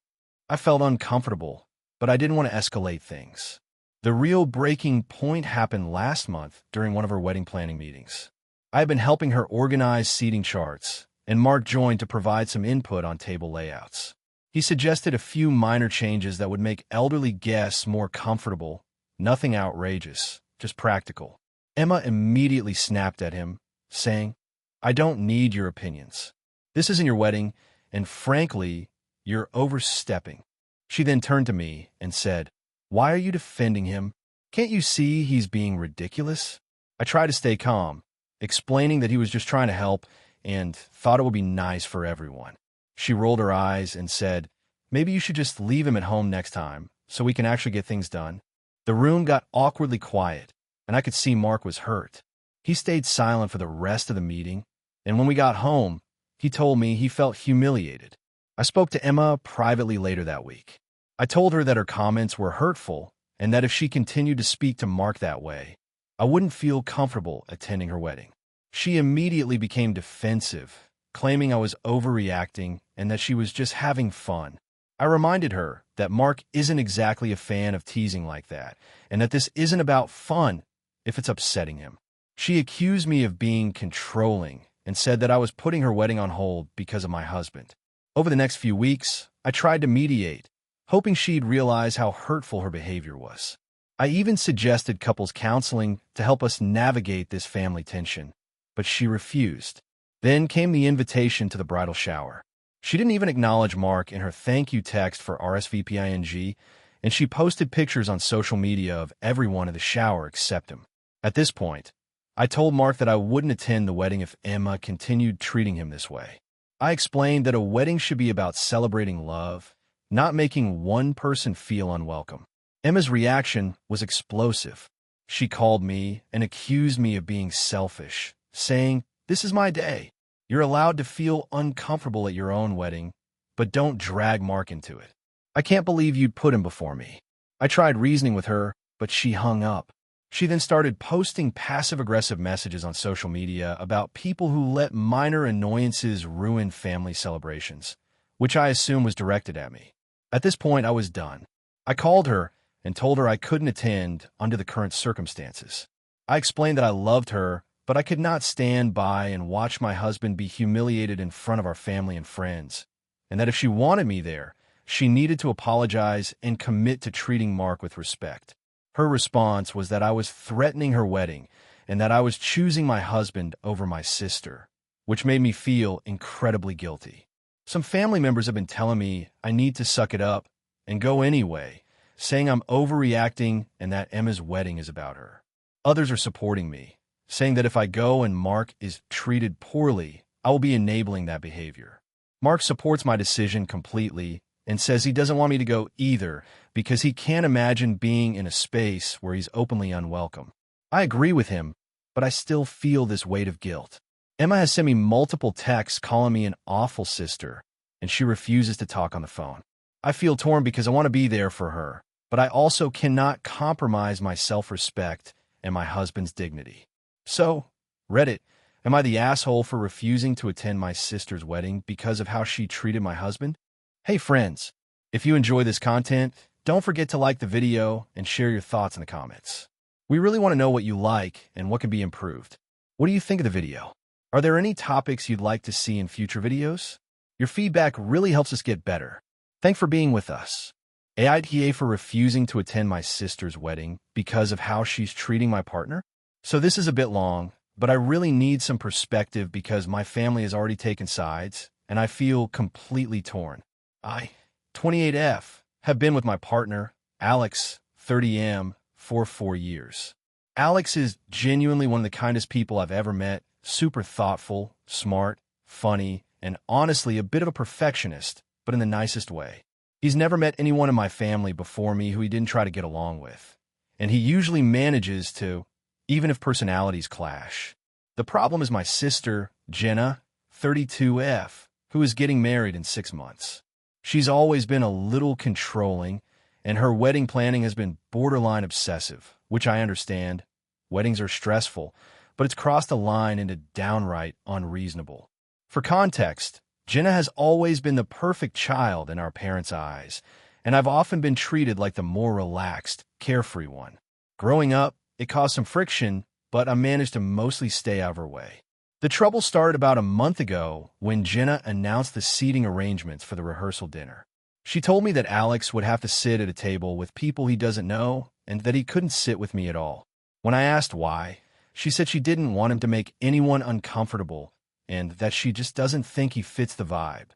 I felt uncomfortable, but I didn't want to escalate things. The real breaking point happened last month during one of her wedding planning meetings. I had been helping her organize seating charts, and Mark joined to provide some input on table layouts. He suggested a few minor changes that would make elderly guests more comfortable, nothing outrageous, just practical. Emma immediately snapped at him, saying, "I don't need your opinions. This isn't your wedding, and frankly, you're overstepping." She then turned to me and said, "Why are you defending him? Can't you see he's being ridiculous?" I tried to stay calm, explaining that he was just trying to help and thought it would be nice for everyone. She rolled her eyes and said, "Maybe you should just leave him at home next time so we can actually get things done." The room got awkwardly quiet, and I could see Mark was hurt. He stayed silent for the rest of the meeting, and when we got home, he told me he felt humiliated. I spoke to Emma privately later that week. I told her that her comments were hurtful and that if she continued to speak to Mark that way, I wouldn't feel comfortable attending her wedding. She immediately became defensive, claiming I was overreacting and that she was just having fun. I reminded her that Mark isn't exactly a fan of teasing like that, and that this isn't about fun if it's upsetting him. She accused me of being controlling and said that I was putting her wedding on hold because of my husband. Over the next few weeks, I tried to mediate, hoping she'd realize how hurtful her behavior was. I even suggested couples counseling to help us navigate this family tension, but she refused. Then came the invitation to the bridal shower. She didn't even acknowledge Mark in her thank you text for RSVPing, and she posted pictures on social media of everyone at the shower except him. At this point, I told Mark that I wouldn't attend the wedding if Emma continued treating him this way. I explained that a wedding should be about celebrating love, not making one person feel unwelcome. Emma's reaction was explosive. She called me and accused me of being selfish, saying, "This is my day. You're allowed to feel uncomfortable at your own wedding, but don't drag Mark into it. I can't believe you'd put him before me." I tried reasoning with her, but she hung up. She then started posting passive-aggressive messages on social media about people who let minor annoyances ruin family celebrations, which I assume was directed at me. At this point, I was done. I called her and told her I couldn't attend under the current circumstances. I explained that I loved her, but I could not stand by and watch my husband be humiliated in front of our family and friends, and that if she wanted me there, she needed to apologize and commit to treating Mark with respect. Her response was that I was threatening her wedding and that I was choosing my husband over my sister, which made me feel incredibly guilty. Some family members have been telling me I need to suck it up and go anyway, saying I'm overreacting and that Emma's wedding is about her. Others are supporting me, saying that if I go and Mark is treated poorly, I will be enabling that behavior. Mark supports my decision completely and says he doesn't want me to go either because he can't imagine being in a space where he's openly unwelcome. I agree with him, but I still feel this weight of guilt. Emma has sent me multiple texts calling me an awful sister, and she refuses to talk on the phone. I feel torn because I want to be there for her, but I also cannot compromise my self-respect and my husband's dignity. So, Reddit, am I the asshole for refusing to attend my sister's wedding because of how she treated my husband? Hey friends, if you enjoy this content, don't forget to like the video and share your thoughts in the comments. We really want to know what you like and what can be improved. What do you think of the video? Are there any topics you'd like to see in future videos? Your feedback really helps us get better. Thanks for being with us. AITA for refusing to attend my sister's wedding because of how she's treating my partner? So this is a bit long, but I really need some perspective because my family has already taken sides, and I feel completely torn. I, 28F, have been with my partner, Alex, 30M, for 4 years. Alex is genuinely one of the kindest people I've ever met, super thoughtful, smart, funny, and honestly a bit of a perfectionist, but in the nicest way. He's never met anyone in my family before me who he didn't try to get along with, and he usually manages to, even if personalities clash. The problem is my sister, Jenna, 32F, who is getting married in 6 months. She's always been a little controlling, and her wedding planning has been borderline obsessive, which I understand. Weddings are stressful, but it's crossed a line into downright unreasonable. For context, Jenna has always been the perfect child in our parents' eyes, and I've often been treated like the more relaxed, carefree one. Growing up, it caused some friction, but I managed to mostly stay out of her way. The trouble started about a month ago when Jenna announced the seating arrangements for the rehearsal dinner. She told me that Alex would have to sit at a table with people he doesn't know and that he couldn't sit with me at all. When I asked why, she said she didn't want him to make anyone uncomfortable and that she just doesn't think he fits the vibe.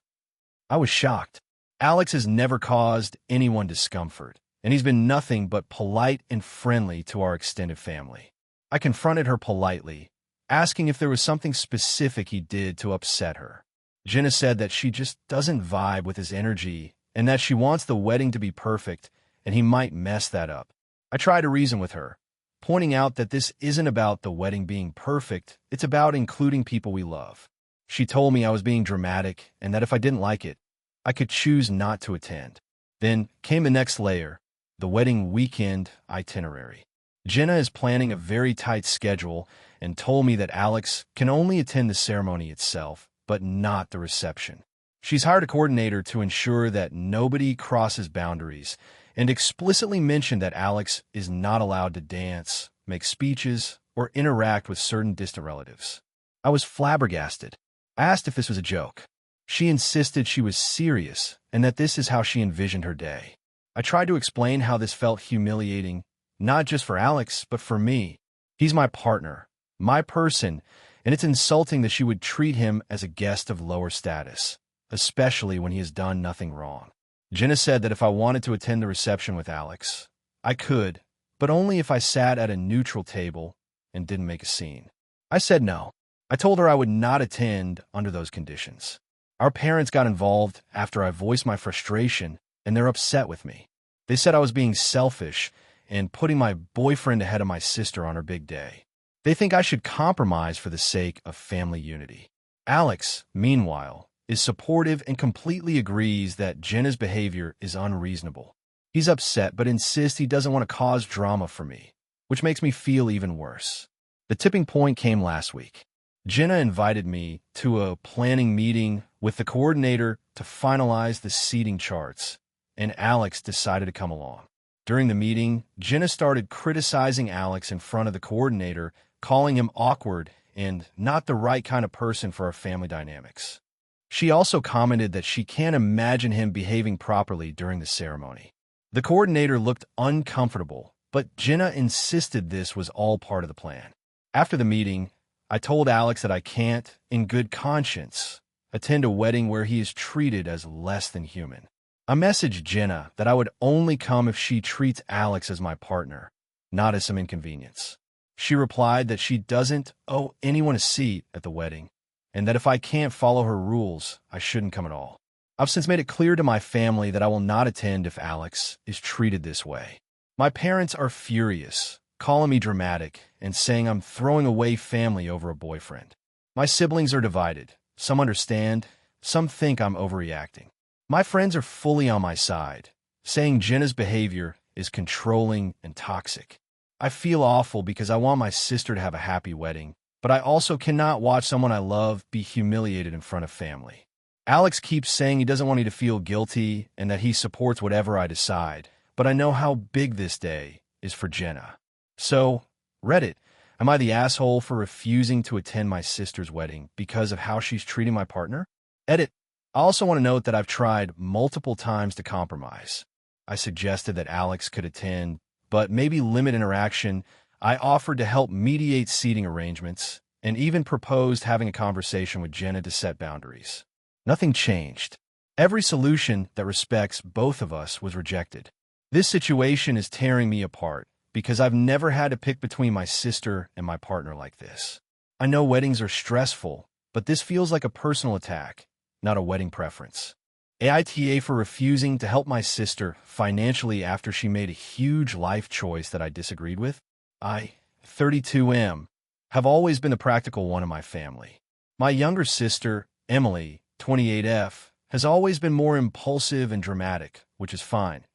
I was shocked. Alex has never caused anyone discomfort, and he's been nothing but polite and friendly to our extended family. I confronted her politely, asking if there was something specific he did to upset her. Jenna said that she just doesn't vibe with his energy and that she wants the wedding to be perfect and he might mess that up. I tried to reason with her, pointing out that this isn't about the wedding being perfect, it's about including people we love. She told me I was being dramatic and that if I didn't like it, I could choose not to attend. Then came the next layer, the wedding weekend itinerary. Jenna is planning a very tight schedule and told me that Alex can only attend the ceremony itself, but not the reception. She's hired a coordinator to ensure that nobody crosses boundaries and explicitly mentioned that Alex is not allowed to dance, make speeches, or interact with certain distant relatives. I was flabbergasted. I asked if this was a joke. She insisted she was serious and that this is how she envisioned her day. I tried to explain how this felt humiliating, not just for Alex, but for me. He's my partner, my person, and it's insulting that she would treat him as a guest of lower status, especially when he has done nothing wrong. Jenna said that if I wanted to attend the reception with Alex, I could, but only if I sat at a neutral table and didn't make a scene. I said no. I told her I would not attend under those conditions. Our parents got involved after I voiced my frustration, and they're upset with me. They said I was being selfish and putting my boyfriend ahead of my sister on her big day. They think I should compromise for the sake of family unity. Alex, meanwhile, is supportive and completely agrees that Jenna's behavior is unreasonable. He's upset but insists he doesn't want to cause drama for me, which makes me feel even worse. The tipping point came last week. Jenna invited me to a planning meeting with the coordinator to finalize the seating charts, and Alex decided to come along. During the meeting, Jenna started criticizing Alex in front of the coordinator, calling him awkward and not the right kind of person for our family dynamics. She also commented that she can't imagine him behaving properly during the ceremony. The coordinator looked uncomfortable, but Jenna insisted this was all part of the plan. After the meeting, I told Alex that I can't, in good conscience, attend a wedding where he is treated as less than human. I messaged Jenna that I would only come if she treats Alex as my partner, not as some inconvenience. She replied that she doesn't owe anyone a seat at the wedding, and that if I can't follow her rules, I shouldn't come at all. I've since made it clear to my family that I will not attend if Alex is treated this way. My parents are furious, calling me dramatic and saying I'm throwing away family over a boyfriend. My siblings are divided. Some understand, some think I'm overreacting. My friends are fully on my side, saying Jenna's behavior is controlling and toxic. I feel awful because I want my sister to have a happy wedding, but I also cannot watch someone I love be humiliated in front of family. Alex keeps saying he doesn't want me to feel guilty and that he supports whatever I decide, but I know how big this day is for Jenna. So, Reddit, am I the asshole for refusing to attend my sister's wedding because of how she's treating my partner? Edit, I also want to note that I've tried multiple times to compromise. I suggested that Alex could attend, but maybe limit interaction. I offered to help mediate seating arrangements, and even proposed having a conversation with Jenna to set boundaries. Nothing changed. Every solution that respects both of us was rejected. This situation is tearing me apart because I've never had to pick between my sister and my partner like this. I know weddings are stressful, but this feels like a personal attack, not a wedding preference. AITA for refusing to help my sister financially after she made a huge life choice that I disagreed with. I, 32M, have always been the practical one in my family. My younger sister, Emily, 28F, has always been more impulsive and dramatic, which is fine.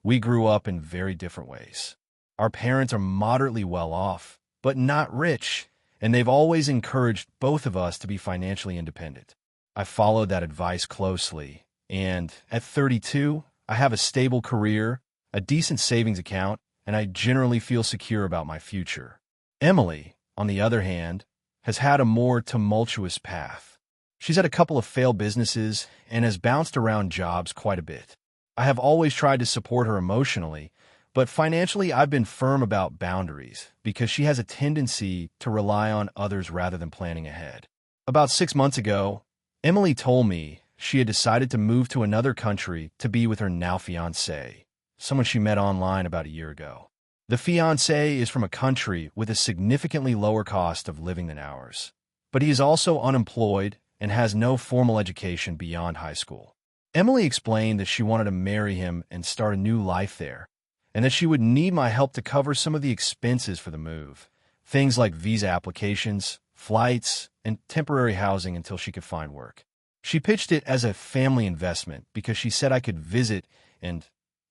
We grew up in very different ways. Our parents are moderately well off, but not rich, and they've always encouraged both of us to be financially independent. I followed that advice closely, and at 32, I have a stable career, a decent savings account, and I generally feel secure about my future. Emily, on the other hand, has had a more tumultuous path. She's had a couple of failed businesses and has bounced around jobs quite a bit. I have always tried to support her emotionally, but financially I've been firm about boundaries because she has a tendency to rely on others rather than planning ahead. About 6 months ago, Emily told me she had decided to move to another country to be with her now fiancé, someone she met online about a year ago. The fiancé is from a country with a significantly lower cost of living than ours, but he is also unemployed and has no formal education beyond high school. Emily explained that she wanted to marry him and start a new life there, and that she would need my help to cover some of the expenses for the move, things like visa applications, flights, and temporary housing until she could find work. She pitched it as a family investment because she said I could visit and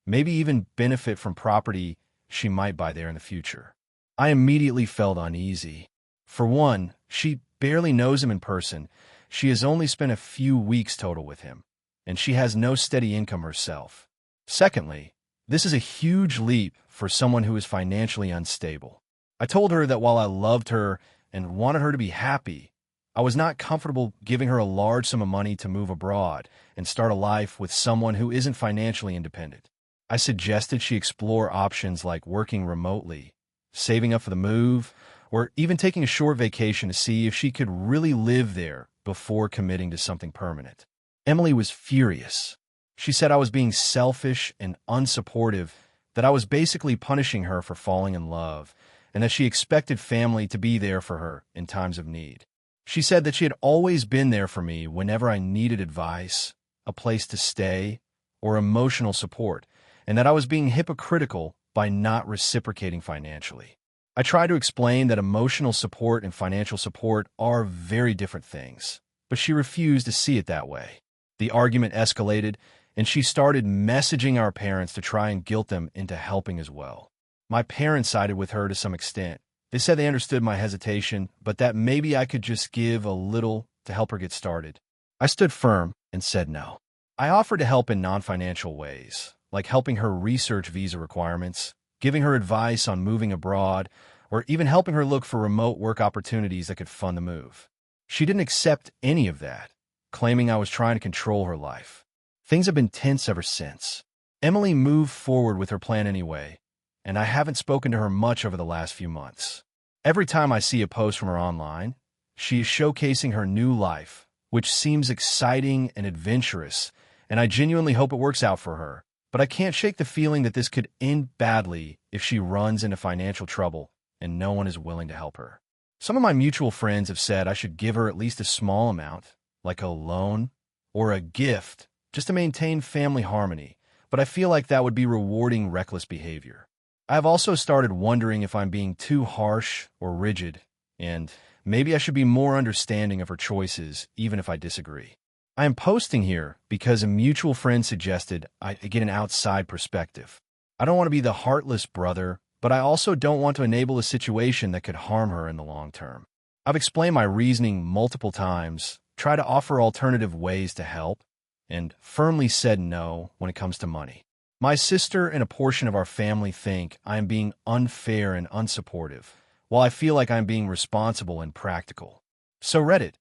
maybe even benefit from property she might buy there in the future. I immediately felt uneasy. For one, she barely knows him in person. She has only spent a few weeks total with him, and she has no steady income herself. Secondly, this is a huge leap for someone who is financially unstable. I told her that while I loved her and wanted her to be happy, I was not comfortable giving her a large sum of money to move abroad and start a life with someone who isn't financially independent. I suggested she explore options like working remotely, saving up for the move, or even taking a short vacation to see if she could really live there before committing to something permanent. Emily was furious. She said I was being selfish and unsupportive, that I was basically punishing her for falling in love, and that she expected family to be there for her in times of need. She said that she had always been there for me whenever I needed advice, a place to stay, or emotional support, and that I was being hypocritical by not reciprocating financially. I tried to explain that emotional support and financial support are very different things, but she refused to see it that way. The argument escalated, and she started messaging our parents to try and guilt them into helping as well. My parents sided with her to some extent. They said they understood my hesitation, but that maybe I could just give a little to help her get started. I stood firm and said no. I offered to help in non-financial ways, like helping her research visa requirements, giving her advice on moving abroad, or even helping her look for remote work opportunities that could fund the move. She didn't accept any of that, claiming I was trying to control her life. Things have been tense ever since. Emily moved forward with her plan anyway, and I haven't spoken to her much over the last few months. Every time I see a post from her online, she is showcasing her new life, which seems exciting and adventurous, and I genuinely hope it works out for her. But I can't shake the feeling that this could end badly if she runs into financial trouble and no one is willing to help her. Some of my mutual friends have said I should give her at least a small amount, like a loan or a gift, just to maintain family harmony, but I feel like that would be rewarding reckless behavior. I have also started wondering if I'm being too harsh or rigid, and maybe I should be more understanding of her choices, even if I disagree. I am posting here because a mutual friend suggested I get an outside perspective. I don't want to be the heartless brother, but I also don't want to enable a situation that could harm her in the long term. I've explained my reasoning multiple times, tried to offer alternative ways to help, and firmly said no when it comes to money. My sister and a portion of our family think I am being unfair and unsupportive, while I feel like I'm being responsible and practical. So Reddit,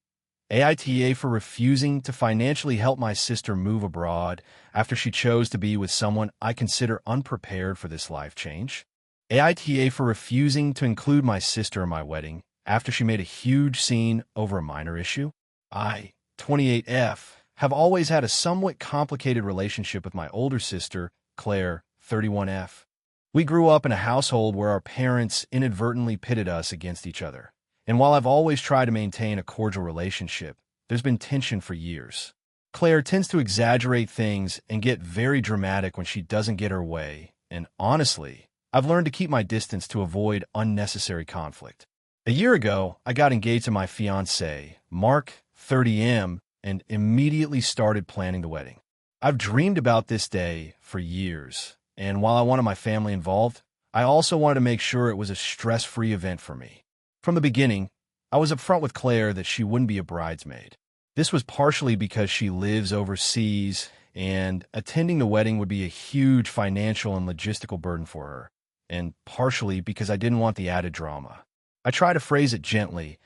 AITA for refusing to financially help my sister move abroad after she chose to be with someone I consider unprepared for this life change. AITA for refusing to include my sister in my wedding after she made a huge scene over a minor issue. I, 28F, have always had a somewhat complicated relationship with my older sister, Claire, 31F. We grew up in a household where our parents inadvertently pitted us against each other. And while I've always tried to maintain a cordial relationship, there's been tension for years. Claire tends to exaggerate things and get very dramatic when she doesn't get her way, and honestly, I've learned to keep my distance to avoid unnecessary conflict. A year ago, I got engaged to my fiancé, Mark, 30M, and immediately started planning the wedding. I've dreamed about this day for years, and while I wanted my family involved, I also wanted to make sure it was a stress-free event for me. From the beginning, I was upfront with Claire that she wouldn't be a bridesmaid. This was partially because she lives overseas, and attending the wedding would be a huge financial and logistical burden for her, and partially because I didn't want the added drama. I tried to phrase it gently,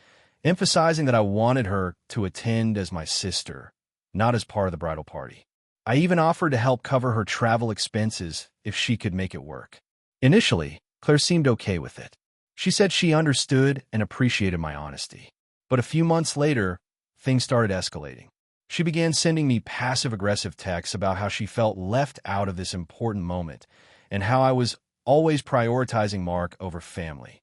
emphasizing that I wanted her to attend as my sister, not as part of the bridal party. I even offered to help cover her travel expenses if she could make it work. Initially, Claire seemed okay with it. She said she understood and appreciated my honesty. But a few months later, things started escalating. She began sending me passive-aggressive texts about how she felt left out of this important moment and how I was always prioritizing Mark over family.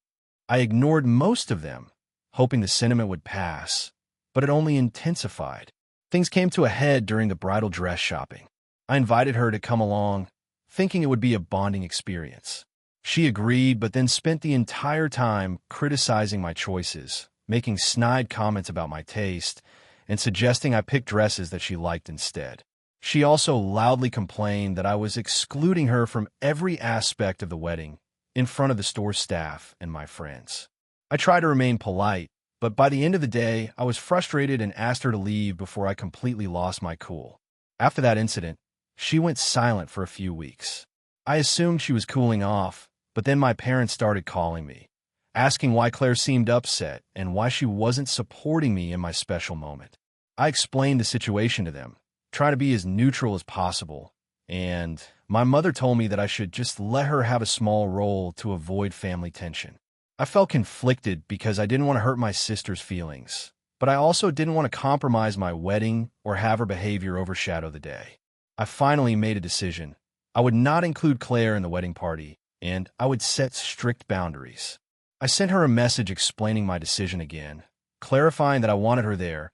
I ignored most of them, hoping the sentiment would pass, but it only intensified. Things came to a head during the bridal dress shopping. I invited her to come along, thinking it would be a bonding experience. She agreed, but then spent the entire time criticizing my choices, making snide comments about my taste, and suggesting I pick dresses that she liked instead. She also loudly complained that I was excluding her from every aspect of the wedding in front of the store staff and my friends. I tried to remain polite, but by the end of the day, I was frustrated and asked her to leave before I completely lost my cool. After that incident, she went silent for a few weeks. I assumed she was cooling off, but then my parents started calling me, asking why Claire seemed upset and why she wasn't supporting me in my special moment. I explained the situation to them, trying to be as neutral as possible, and my mother told me that I should just let her have a small role to avoid family tension. I felt conflicted because I didn't want to hurt my sister's feelings, but I also didn't want to compromise my wedding or have her behavior overshadow the day. I finally made a decision. I would not include Claire in the wedding party, and I would set strict boundaries. I sent her a message explaining my decision again, clarifying that I wanted her there,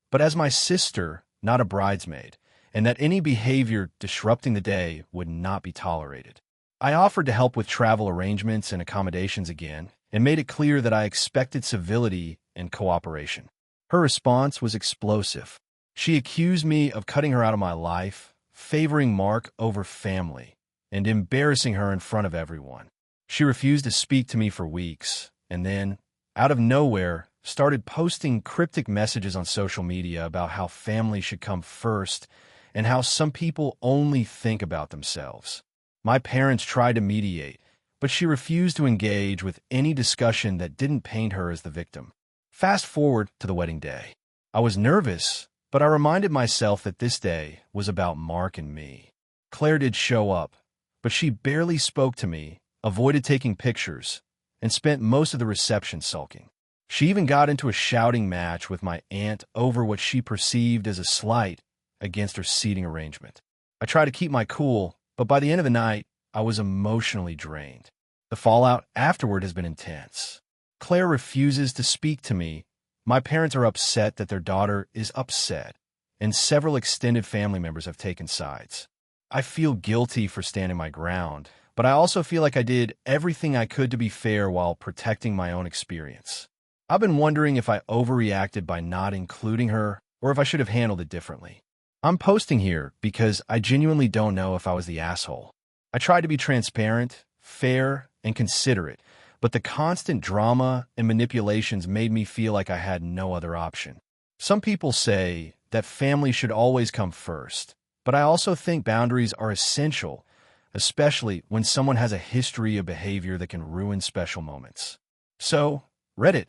but as my sister, not a bridesmaid, and that any behavior disrupting the day would not be tolerated. I offered to help with travel arrangements and accommodations again, and made it clear that I expected civility and cooperation. Her response was explosive. She accused me of cutting her out of my life, favoring Mark over family, and embarrassing her in front of everyone. She refused to speak to me for weeks, and then, out of nowhere, started posting cryptic messages on social media about how family should come first and how some people only think about themselves. My parents tried to mediate, but she refused to engage with any discussion that didn't paint her as the victim. Fast forward to the wedding day. I was nervous, but I reminded myself that this day was about Mark and me. Claire did show up, but she barely spoke to me, avoided taking pictures, and spent most of the reception sulking. She even got into a shouting match with my aunt over what she perceived as a slight against her seating arrangement. I tried to keep my cool, but by the end of the night, I was emotionally drained. The fallout afterward has been intense. Claire refuses to speak to me. My parents are upset that their daughter is upset, and several extended family members have taken sides. I feel guilty for standing my ground, but I also feel like I did everything I could to be fair while protecting my own experience. I've been wondering if I overreacted by not including her, or if I should have handled it differently. I'm posting here because I genuinely don't know if I was the asshole. I tried to be transparent, fair, and considerate, but the constant drama and manipulations made me feel like I had no other option. Some people say that family should always come first, but I also think boundaries are essential, especially when someone has a history of behavior that can ruin special moments. So, Reddit.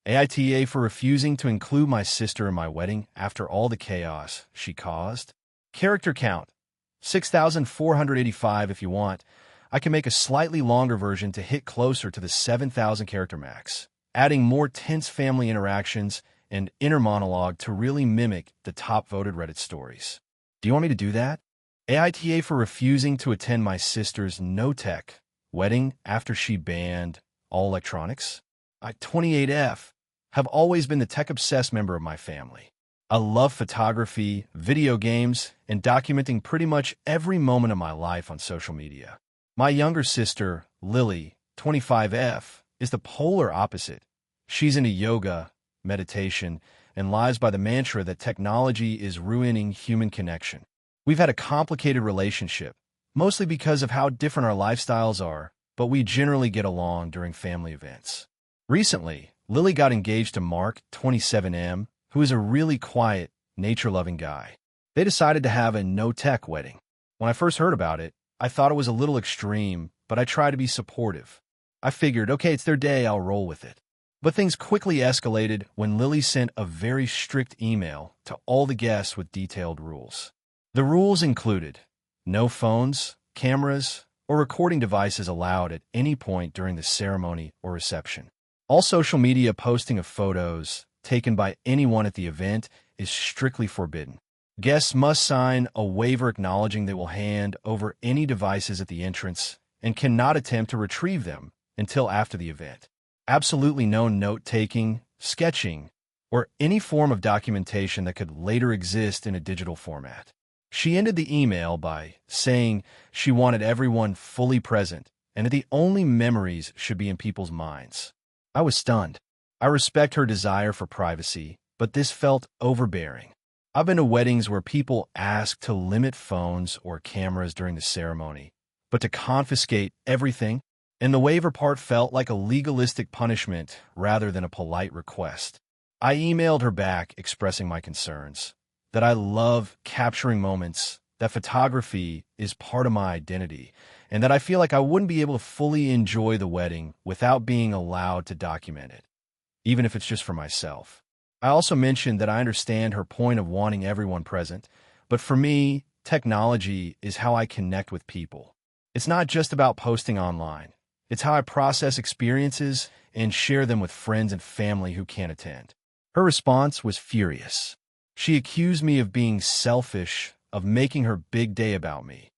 AITA for refusing to include my sister in my wedding after all the chaos she caused. Character count, 6,485 if you want. I can make a slightly longer version to hit closer to the 7,000 character max, adding more tense family interactions and inner monologue to really mimic the top voted Reddit stories. Do you want me to do that? AITA for refusing to attend my sister's no-tech wedding after she banned all electronics. 28F. Have always been the tech-obsessed member of my family. I love photography, video games, and documenting pretty much every moment of my life on social media. My younger sister, Lily, 25F, is the polar opposite. She's into yoga, meditation, and lives by the mantra that technology is ruining human connection. We've had a complicated relationship, mostly because of how different our lifestyles are, but we generally get along during family events. Recently, Lily got engaged to Mark, 27M, who is a really quiet, nature-loving guy. They decided to have a no-tech wedding. When I first heard about it, I thought it was a little extreme, but I tried to be supportive. I figured, okay, it's their day, I'll roll with it. But things quickly escalated when Lily sent a very strict email to all the guests with detailed rules. The rules included no phones, cameras, or recording devices allowed at any point during the ceremony or reception. All social media posting of photos taken by anyone at the event is strictly forbidden. Guests must sign a waiver acknowledging they will hand over any devices at the entrance and cannot attempt to retrieve them until after the event. Absolutely no note-taking, sketching, or any form of documentation that could later exist in a digital format. She ended the email by saying she wanted everyone fully present and that the only memories should be in people's minds. I was stunned. I respect her desire for privacy, but this felt overbearing. I've been to weddings where people ask to limit phones or cameras during the ceremony, but to confiscate everything, and the waiver part felt like a legalistic punishment rather than a polite request. I emailed her back expressing my concerns, that I love capturing moments, that photography is part of my identity, and that I feel like I wouldn't be able to fully enjoy the wedding without being allowed to document it, even if it's just for myself. I also mentioned that I understand her point of wanting everyone present, but for me, technology is how I connect with people. It's not just about posting online. It's how I process experiences and share them with friends and family who can't attend. Her response was furious. She accused me of being selfish, of making her big day about me,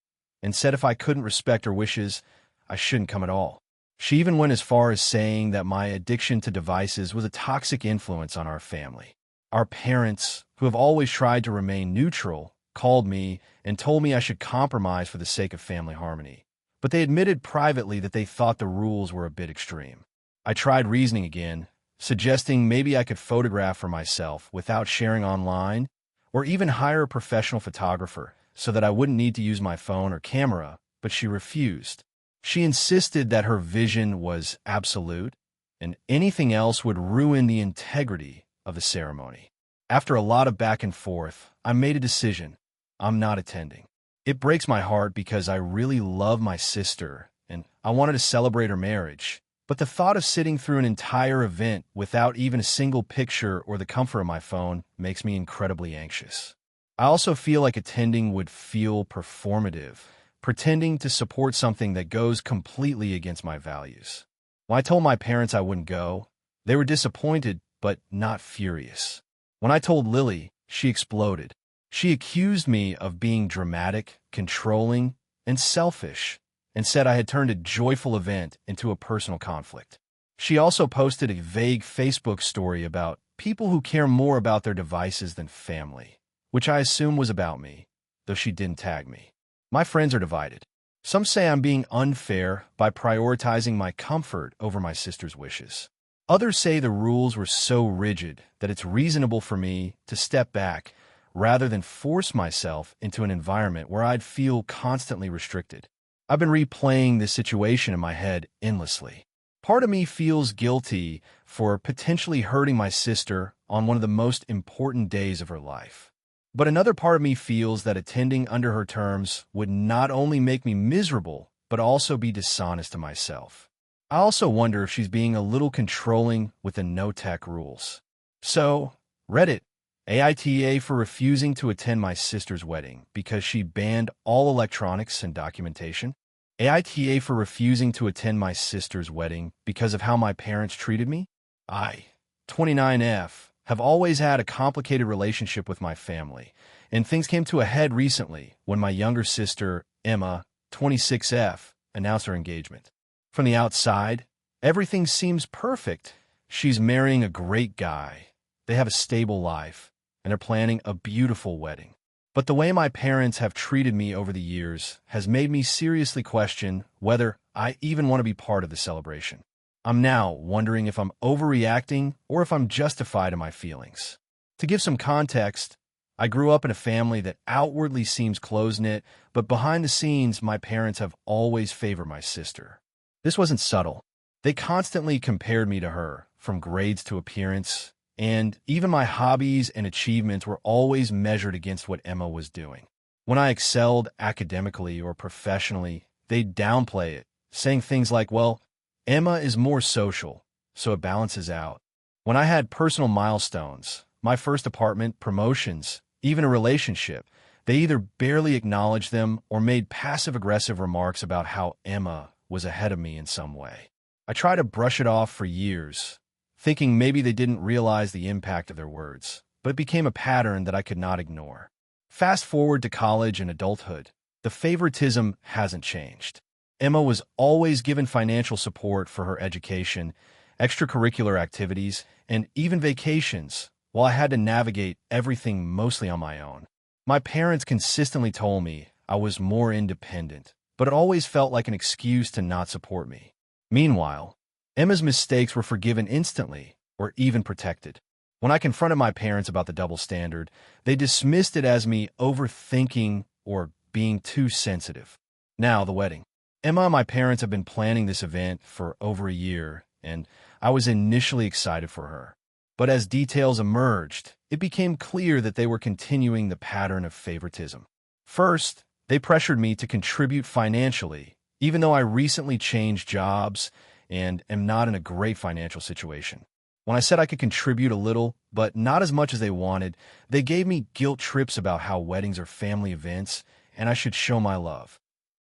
and said if I couldn't respect her wishes, I shouldn't come at all. She even went as far as saying that my addiction to devices was a toxic influence on our family. Our parents, who have always tried to remain neutral, called me and told me I should compromise for the sake of family harmony. But they admitted privately that they thought the rules were a bit extreme. I tried reasoning again, suggesting maybe I could photograph for myself without sharing online, or even hire a professional photographer so that I wouldn't need to use my phone or camera, but she refused. She insisted that her vision was absolute, and anything else would ruin the integrity of the ceremony. After a lot of back and forth, I made a decision. I'm not attending. It breaks my heart because I really love my sister, and I wanted to celebrate her marriage. But the thought of sitting through an entire event without even a single picture or the comfort of my phone makes me incredibly anxious. I also feel like attending would feel performative, pretending to support something that goes completely against my values. When I told my parents I wouldn't go, they were disappointed but not furious. When I told Lily, she exploded. She accused me of being dramatic, controlling, and selfish, and said I had turned a joyful event into a personal conflict. She also posted a vague Facebook story about people who care more about their devices than family, which I assume was about me, though she didn't tag me. My friends are divided. Some say I'm being unfair by prioritizing my comfort over my sister's wishes. Others say the rules were so rigid that it's reasonable for me to step back rather than force myself into an environment where I'd feel constantly restricted. I've been replaying this situation in my head endlessly. Part of me feels guilty for potentially hurting my sister on one of the most important days of her life. But another part of me feels that attending under her terms would not only make me miserable, but also be dishonest to myself. I also wonder if she's being a little controlling with the no-tech rules. So, Reddit, AITA for refusing to attend my sister's wedding because she banned all electronics and documentation. AITA for refusing to attend my sister's wedding because of how my parents treated me. I, 29F, have always had a complicated relationship with my family, and things came to a head recently when my younger sister, Emma, 26F, announced her engagement. From the outside, everything seems perfect. She's marrying a great guy. They have a stable life, and they're planning a beautiful wedding. But the way my parents have treated me over the years has made me seriously question whether I even want to be part of the celebration. I'm now wondering if I'm overreacting or if I'm justified in my feelings. To give some context, I grew up in a family that outwardly seems close-knit, but behind the scenes, my parents have always favored my sister. This wasn't subtle. They constantly compared me to her, from grades to appearance, and even my hobbies and achievements were always measured against what Emma was doing. When I excelled academically or professionally, they'd downplay it, saying things like, well, Emma is more social, so it balances out. When I had personal milestones, my first apartment, promotions, even a relationship, they either barely acknowledged them or made passive-aggressive remarks about how Emma was ahead of me in some way. I tried to brush it off for years, thinking maybe they didn't realize the impact of their words, but it became a pattern that I could not ignore. Fast forward to college and adulthood. The favoritism hasn't changed. Emma was always given financial support for her education, extracurricular activities, and even vacations, while I had to navigate everything mostly on my own. My parents consistently told me I was more independent, but it always felt like an excuse to not support me. Meanwhile, Emma's mistakes were forgiven instantly or even protected. When I confronted my parents about the double standard, they dismissed it as me overthinking or being too sensitive. Now, the wedding. Emma and my parents have been planning this event for over a year, and I was initially excited for her. But as details emerged, it became clear that they were continuing the pattern of favoritism. First, they pressured me to contribute financially, even though I recently changed jobs and am not in a great financial situation. When I said I could contribute a little, but not as much as they wanted, they gave me guilt trips about how weddings are family events and I should show my love.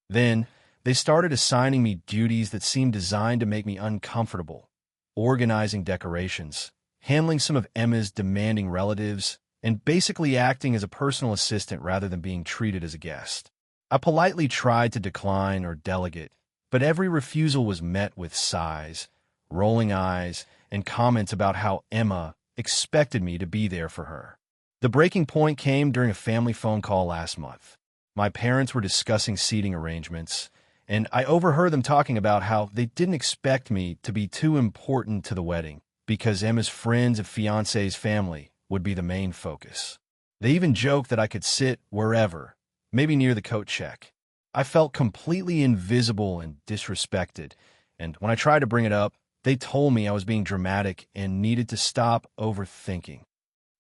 Then, they started assigning me duties that seemed designed to make me uncomfortable, organizing decorations, handling some of Emma's demanding relatives, and basically acting as a personal assistant rather than being treated as a guest. I politely tried to decline or delegate, but every refusal was met with sighs, rolling eyes, and comments about how Emma expected me to be there for her. The breaking point came during a family phone call last month. My parents were discussing seating arrangements, and I overheard them talking about how they didn't expect me to be too important to the wedding because Emma's friends and fiancé's family would be the main focus. They even joked that I could sit wherever, maybe near the coat check. I felt completely invisible and disrespected, and when I tried to bring it up, they told me I was being dramatic and needed to stop overthinking.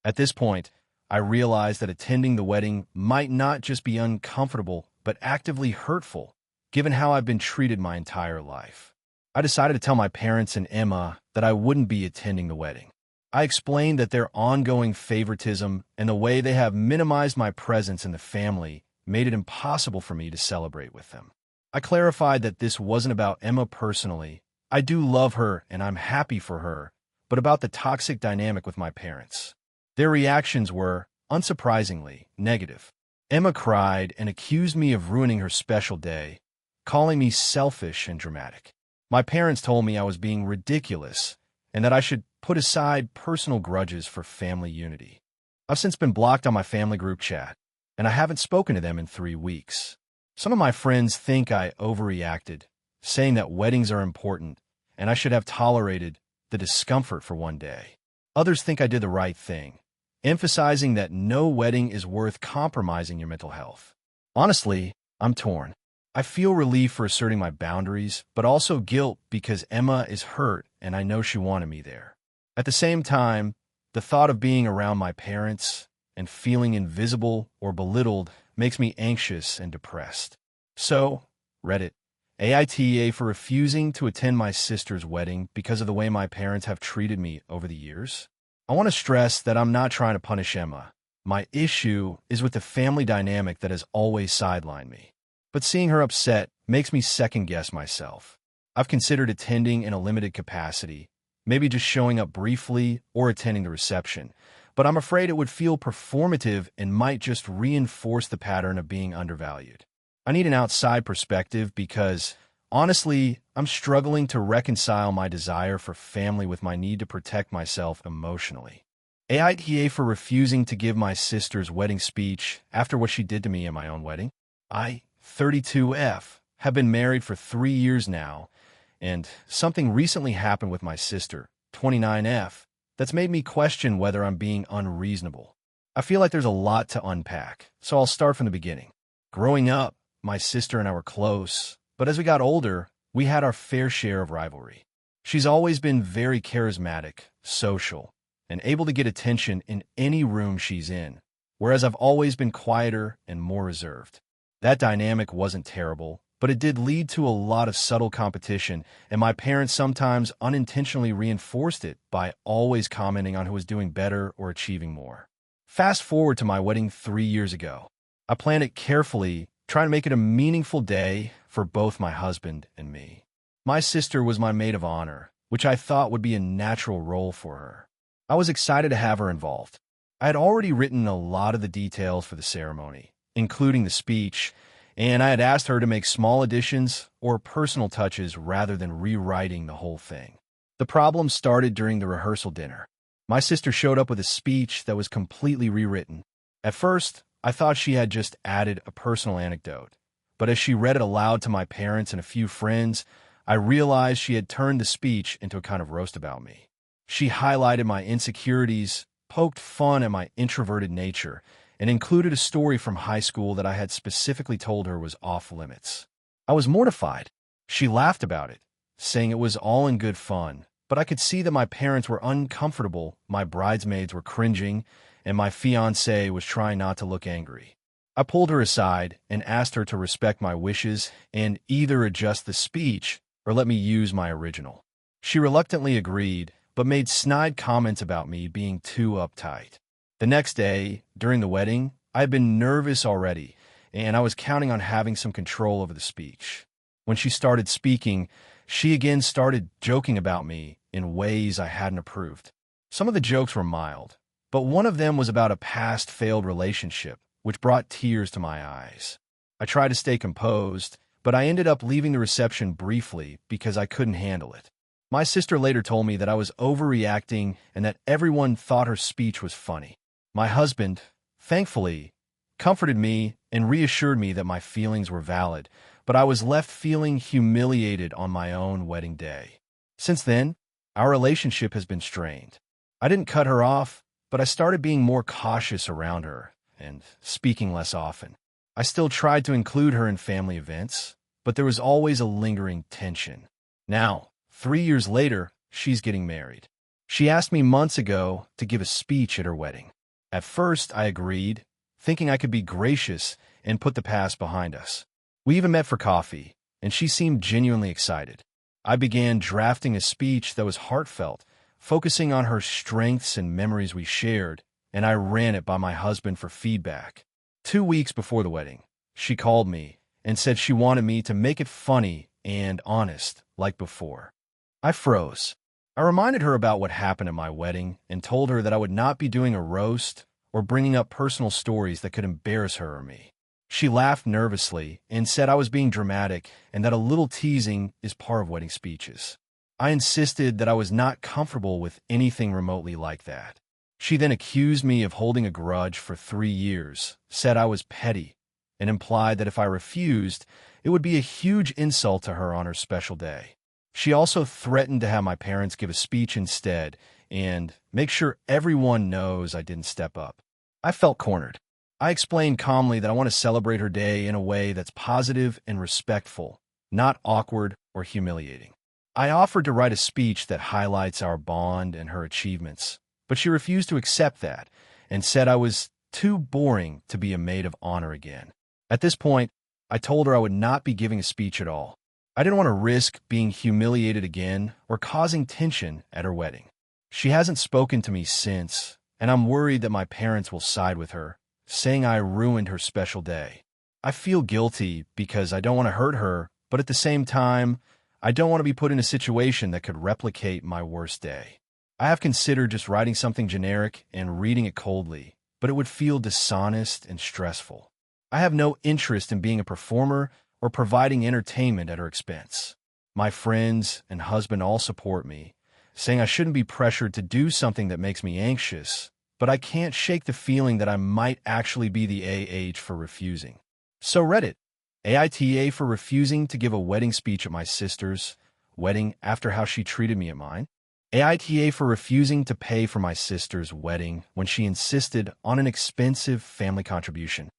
At this point, I realized that attending the wedding might not just be uncomfortable, but actively hurtful, given how I've been treated my entire life. I decided to tell my parents and Emma that I wouldn't be attending the wedding. I explained that their ongoing favoritism and the way they have minimized my presence in the family made it impossible for me to celebrate with them. I clarified that this wasn't about Emma personally. I do love her and I'm happy for her, but about the toxic dynamic with my parents. Their reactions were, unsurprisingly, negative. Emma cried and accused me of ruining her special day, calling me selfish and dramatic. My parents told me I was being ridiculous and that I should put aside personal grudges for family unity. I've since been blocked on my family group chat, and I haven't spoken to them in 3 weeks. Some of my friends think I overreacted, saying that weddings are important and I should have tolerated the discomfort for one day. Others think I did the right thing, emphasizing that no wedding is worth compromising your mental health. Honestly, I'm torn. I feel relief for asserting my boundaries, but also guilt because Emma is hurt and I know she wanted me there. At the same time, the thought of being around my parents and feeling invisible or belittled makes me anxious and depressed. So, Reddit, AITA for refusing to attend my sister's wedding because of the way my parents have treated me over the years. I want to stress that I'm not trying to punish Emma. My issue is with the family dynamic that has always sidelined me. But seeing her upset makes me second-guess myself. I've considered attending in a limited capacity, maybe just showing up briefly or attending the reception, but I'm afraid it would feel performative and might just reinforce the pattern of being undervalued. I need an outside perspective because, honestly, I'm struggling to reconcile my desire for family with my need to protect myself emotionally. AITA for refusing to give my sister's wedding speech after what she did to me at my own wedding. I, 32F, have been married for 3 years now, and something recently happened with my sister, 29F, that's made me question whether I'm being unreasonable. I feel like there's a lot to unpack, so I'll start from the beginning. Growing up, my sister and I were close, but as we got older, we had our fair share of rivalry. She's always been very charismatic, social, and able to get attention in any room she's in, whereas I've always been quieter and more reserved. That dynamic wasn't terrible, but it did lead to a lot of subtle competition, and my parents sometimes unintentionally reinforced it by always commenting on who was doing better or achieving more. Fast forward to my wedding 3 years ago. I planned it carefully, trying to make it a meaningful day for both my husband and me. My sister was my maid of honor, which I thought would be a natural role for her. I was excited to have her involved. I had already written a lot of the details for the ceremony, including the speech, and I had asked her to make small additions or personal touches rather than rewriting the whole thing. The problem started during the rehearsal dinner. My sister showed up with a speech that was completely rewritten. At first, I thought she had just added a personal anecdote, but as she read it aloud to my parents and a few friends, I realized she had turned the speech into a kind of roast about me. She highlighted my insecurities, poked fun at my introverted nature, and included a story from high school that I had specifically told her was off limits. I was mortified. She laughed about it, saying it was all in good fun, but I could see that my parents were uncomfortable, my bridesmaids were cringing, and my fiancé was trying not to look angry. I pulled her aside and asked her to respect my wishes and either adjust the speech or let me use my original. She reluctantly agreed, but made snide comments about me being too uptight. The next day, during the wedding, I had been nervous already, and I was counting on having some control over the speech. When she started speaking, she again started joking about me in ways I hadn't approved. Some of the jokes were mild, but one of them was about a past failed relationship, which brought tears to my eyes. I tried to stay composed, but I ended up leaving the reception briefly because I couldn't handle it. My sister later told me that I was overreacting and that everyone thought her speech was funny. My husband, thankfully, comforted me and reassured me that my feelings were valid, but I was left feeling humiliated on my own wedding day. Since then, our relationship has been strained. I didn't cut her off, but I started being more cautious around her and speaking less often. I still tried to include her in family events, but there was always a lingering tension. Now, 3 years later, she's getting married. She asked me months ago to give a speech at her wedding. At first, I agreed, thinking I could be gracious and put the past behind us. We even met for coffee, and she seemed genuinely excited. I began drafting a speech that was heartfelt, focusing on her strengths and memories we shared, and I ran it by my husband for feedback. 2 weeks before the wedding, she called me and said she wanted me to make it funny and honest, like before. I froze. I reminded her about what happened at my wedding and told her that I would not be doing a roast or bringing up personal stories that could embarrass her or me. She laughed nervously and said I was being dramatic and that a little teasing is part of wedding speeches. I insisted that I was not comfortable with anything remotely like that. She then accused me of holding a grudge for 3 years, said I was petty, and implied that if I refused, it would be a huge insult to her on her special day. She also threatened to have my parents give a speech instead and make sure everyone knows I didn't step up. I felt cornered. I explained calmly that I want to celebrate her day in a way that's positive and respectful, not awkward or humiliating. I offered to write a speech that highlights our bond and her achievements, but she refused to accept that and said I was too boring to be a maid of honor again. At this point, I told her I would not be giving a speech at all. I didn't want to risk being humiliated again or causing tension at her wedding. She hasn't spoken to me since, and I'm worried that my parents will side with her, saying I ruined her special day. I feel guilty because I don't want to hurt her, but at the same time, I don't want to be put in a situation that could replicate my worst day. I have considered just writing something generic and reading it coldly, but it would feel dishonest and stressful. I have no interest in being a performer or providing entertainment at her expense. My friends and husband all support me, saying I shouldn't be pressured to do something that makes me anxious, but I can't shake the feeling that I might actually be the AH for refusing. So Reddit, AITA for refusing to give a wedding speech at my sister's wedding after how she treated me at mine. AITA for refusing to pay for my sister's wedding when she insisted on an expensive family contribution.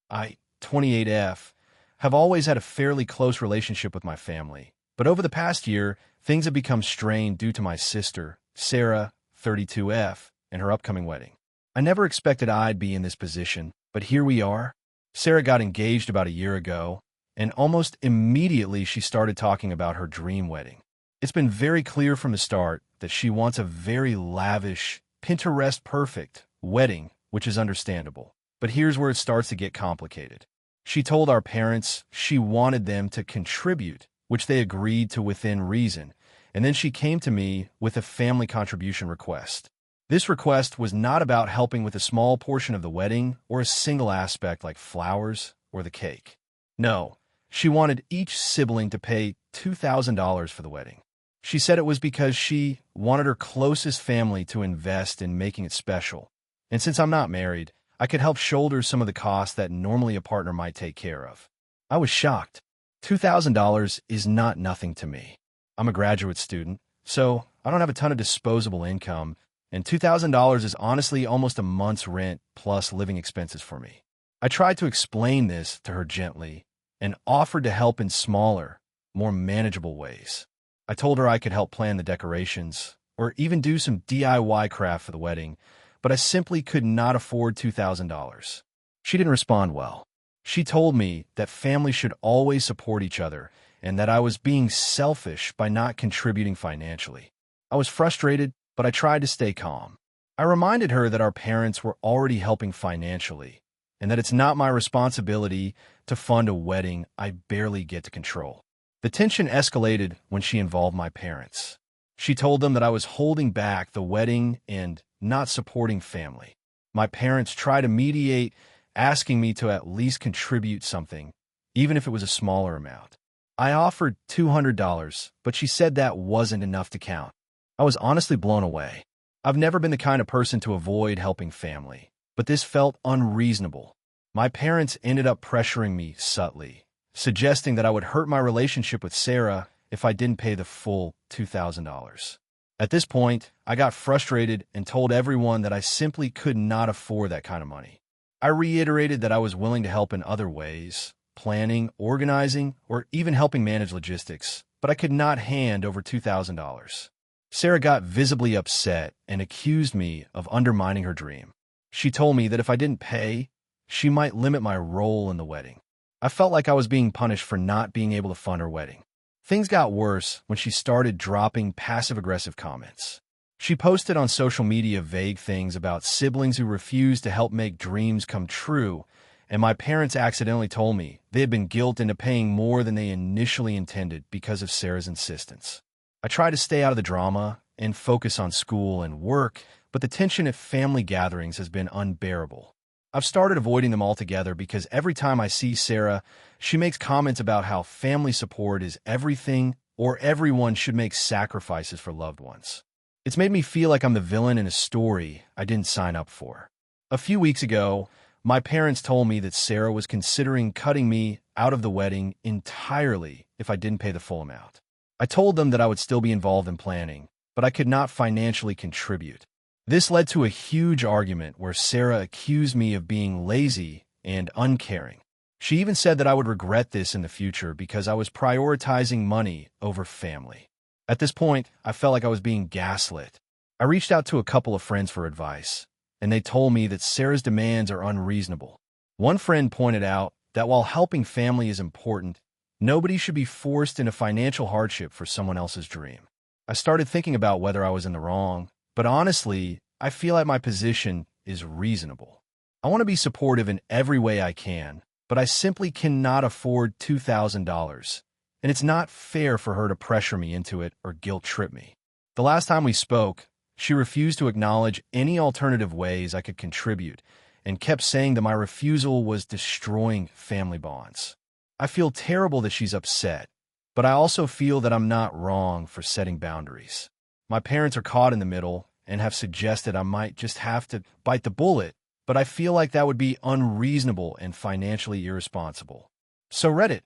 I, 28F, have always had a fairly close relationship with my family, but over the past year, things have become strained due to my sister, Sarah, 32F, and her upcoming wedding. I never expected I'd be in this position, but here we are. Sarah got engaged about a year ago, and almost immediately she started talking about her dream wedding. It's been very clear from the start that she wants a very lavish, Pinterest-perfect wedding, which is understandable. But here's where it starts to get complicated. She told our parents she wanted them to contribute, which they agreed to within reason, and then she came to me with a family contribution request. This request was not about helping with a small portion of the wedding or a single aspect like flowers or the cake. No, she wanted each sibling to pay $2,000 for the wedding. She said it was because she wanted her closest family to invest in making it special. And since I'm not married, I could help shoulder some of the costs that normally a partner might take care of. I was shocked. $2,000 is not nothing to me. I'm a graduate student, so I don't have a ton of disposable income, and $2,000 is honestly almost a month's rent plus living expenses for me. I tried to explain this to her gently and offered to help in smaller, more manageable ways. I told her I could help plan the decorations or even do some DIY craft for the wedding, but I simply could not afford $2,000. She didn't respond well. She told me that families should always support each other and that I was being selfish by not contributing financially. I was frustrated, but I tried to stay calm. I reminded her that our parents were already helping financially and that it's not my responsibility to fund a wedding I barely get to control. The tension escalated when she involved my parents. She told them that I was holding back the wedding and not supporting family. My parents tried to mediate, asking me to at least contribute something, even if it was a smaller amount. I offered $200, but she said that wasn't enough to count. I was honestly blown away. I've never been the kind of person to avoid helping family, but this felt unreasonable. My parents ended up pressuring me subtly, suggesting that I would hurt my relationship with Sarah if I didn't pay the full $2,000. At this point, I got frustrated and told everyone that I simply could not afford that kind of money. I reiterated that I was willing to help in other ways, planning, organizing, or even helping manage logistics, but I could not hand over $2,000. Sarah got visibly upset and accused me of undermining her dream. She told me that if I didn't pay, she might limit my role in the wedding. I felt like I was being punished for not being able to fund her wedding. Things got worse when she started dropping passive-aggressive comments. She posted on social media vague things about siblings who refused to help make dreams come true, and my parents accidentally told me they had been guilted into paying more than they initially intended because of Sarah's insistence. I tried to stay out of the drama and focus on school and work, but the tension at family gatherings has been unbearable. I've started avoiding them altogether because every time I see Sarah, she makes comments about how family support is everything or everyone should make sacrifices for loved ones. It's made me feel like I'm the villain in a story I didn't sign up for. A few weeks ago, my parents told me that Sarah was considering cutting me out of the wedding entirely if I didn't pay the full amount. I told them that I would still be involved in planning, but I could not financially contribute. This led to a huge argument where Sarah accused me of being lazy and uncaring. She even said that I would regret this in the future because I was prioritizing money over family. At this point, I felt like I was being gaslit. I reached out to a couple of friends for advice, and they told me that Sarah's demands are unreasonable. One friend pointed out that while helping family is important, nobody should be forced into financial hardship for someone else's dream. I started thinking about whether I was in the wrong, but honestly, I feel like my position is reasonable. I want to be supportive in every way I can, but I simply cannot afford $2,000, and it's not fair for her to pressure me into it or guilt-trip me. The last time we spoke, she refused to acknowledge any alternative ways I could contribute and kept saying that my refusal was destroying family bonds. I feel terrible that she's upset, but I also feel that I'm not wrong for setting boundaries. My parents are caught in the middle and have suggested I might just have to bite the bullet, but I feel like that would be unreasonable and financially irresponsible. So Reddit,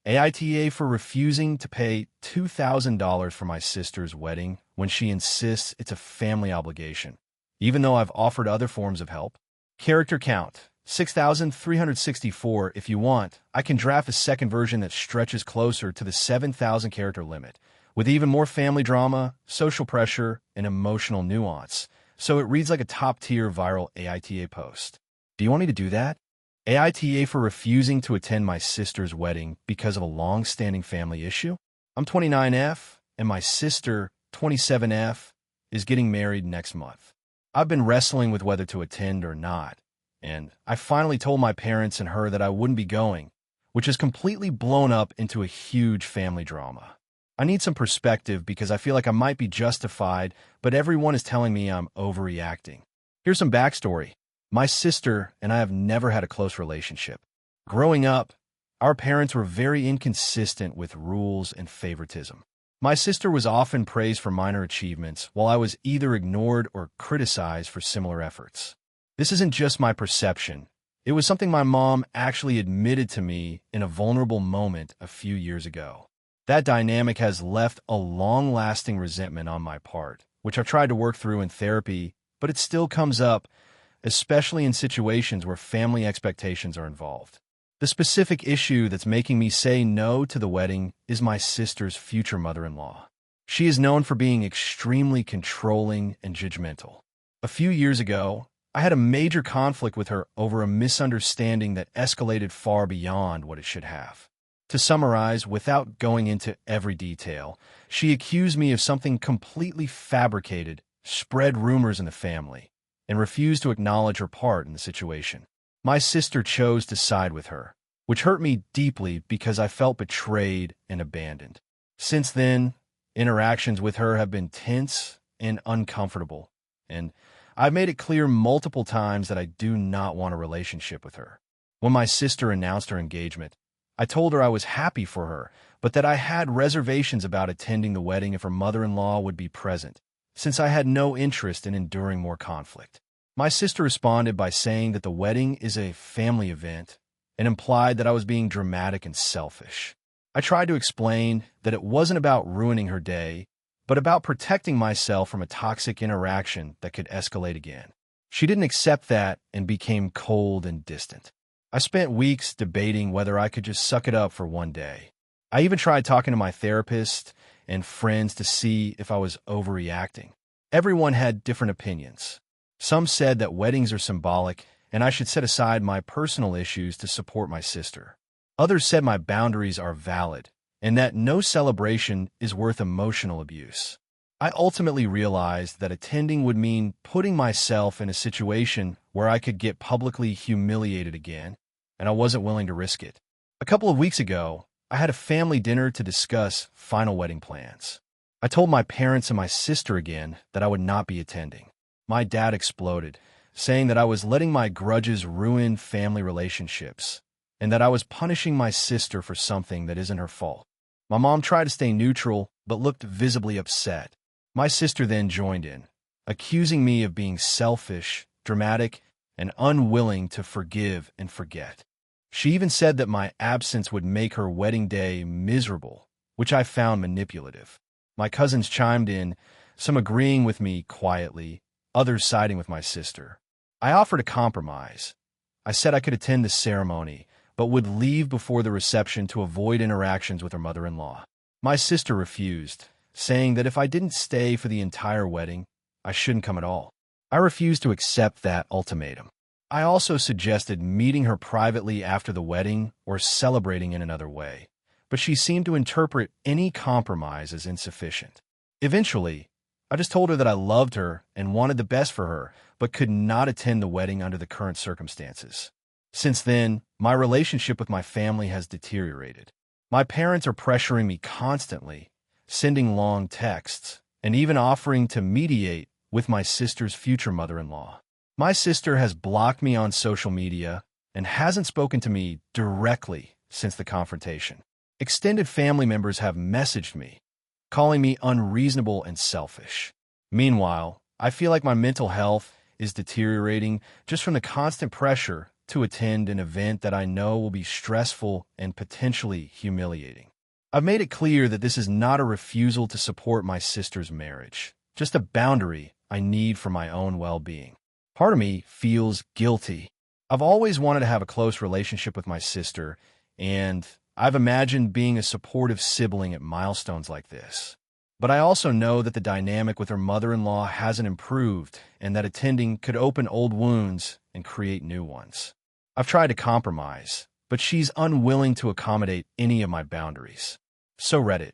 AITA for refusing to pay $2,000 for my sister's wedding when she insists it's a family obligation, even though I've offered other forms of help. Character count, 6,364. If you want, I can draft a second version that stretches closer to the 7,000 character limit, with even more family drama, social pressure, and emotional nuance, so it reads like a top-tier viral AITA post. Do you want me to do that? AITA for refusing to attend my sister's wedding because of a long-standing family issue? I'm 29F, and my sister, 27F, is getting married next month. I've been wrestling with whether to attend or not, and I finally told my parents and her that I wouldn't be going, which has completely blown up into a huge family drama. I need some perspective because I feel like I might be justified, but everyone is telling me I'm overreacting. Here's some backstory. My sister and I have never had a close relationship. Growing up, our parents were very inconsistent with rules and favoritism. My sister was often praised for minor achievements, while I was either ignored or criticized for similar efforts. This isn't just my perception. It was something my mom actually admitted to me in a vulnerable moment a few years ago. That dynamic has left a long-lasting resentment on my part, which I've tried to work through in therapy, but it still comes up, especially in situations where family expectations are involved. The specific issue that's making me say no to the wedding is my sister's future mother-in-law. She is known for being extremely controlling and judgmental. A few years ago, I had a major conflict with her over a misunderstanding that escalated far beyond what it should have. To summarize, without going into every detail, she accused me of something completely fabricated, spread rumors in the family, and refused to acknowledge her part in the situation. My sister chose to side with her, which hurt me deeply because I felt betrayed and abandoned. Since then, interactions with her have been tense and uncomfortable, and I've made it clear multiple times that I do not want a relationship with her. When my sister announced her engagement, I told her I was happy for her, but that I had reservations about attending the wedding if her mother-in-law would be present, since I had no interest in enduring more conflict. My sister responded by saying that the wedding is a family event and implied that I was being dramatic and selfish. I tried to explain that it wasn't about ruining her day, but about protecting myself from a toxic interaction that could escalate again. She didn't accept that and became cold and distant. I spent weeks debating whether I could just suck it up for one day. I even tried talking to my therapist and friends to see if I was overreacting. Everyone had different opinions. Some said that weddings are symbolic and I should set aside my personal issues to support my sister. Others said my boundaries are valid and that no celebration is worth emotional abuse. I ultimately realized that attending would mean putting myself in a situation where I could get publicly humiliated again, and I wasn't willing to risk it. A couple of weeks ago, I had a family dinner to discuss final wedding plans. I told my parents and my sister again that I would not be attending. My dad exploded, saying that I was letting my grudges ruin family relationships, and that I was punishing my sister for something that isn't her fault. My mom tried to stay neutral, but looked visibly upset. My sister then joined in, accusing me of being selfish, dramatic, and unwilling to forgive and forget. She even said that my absence would make her wedding day miserable, which I found manipulative. My cousins chimed in, some agreeing with me quietly, others siding with my sister. I offered a compromise. I said I could attend the ceremony, but would leave before the reception to avoid interactions with her mother-in-law. My sister refused, saying that if I didn't stay for the entire wedding, I shouldn't come at all. I refused to accept that ultimatum. I also suggested meeting her privately after the wedding or celebrating in another way, but she seemed to interpret any compromise as insufficient. Eventually, I just told her that I loved her and wanted the best for her, but could not attend the wedding under the current circumstances. Since then, my relationship with my family has deteriorated. My parents are pressuring me constantly, sending long texts, and even offering to mediate with my sister's future mother-in-law. My sister has blocked me on social media and hasn't spoken to me directly since the confrontation. Extended family members have messaged me, calling me unreasonable and selfish. Meanwhile, I feel like my mental health is deteriorating just from the constant pressure to attend an event that I know will be stressful and potentially humiliating. I've made it clear that this is not a refusal to support my sister's marriage, just a boundary I need for my own well-being. Part of me feels guilty. I've always wanted to have a close relationship with my sister, and I've imagined being a supportive sibling at milestones like this. But I also know that the dynamic with her mother-in-law hasn't improved and that attending could open old wounds and create new ones. I've tried to compromise, but she's unwilling to accommodate any of my boundaries. So Reddit,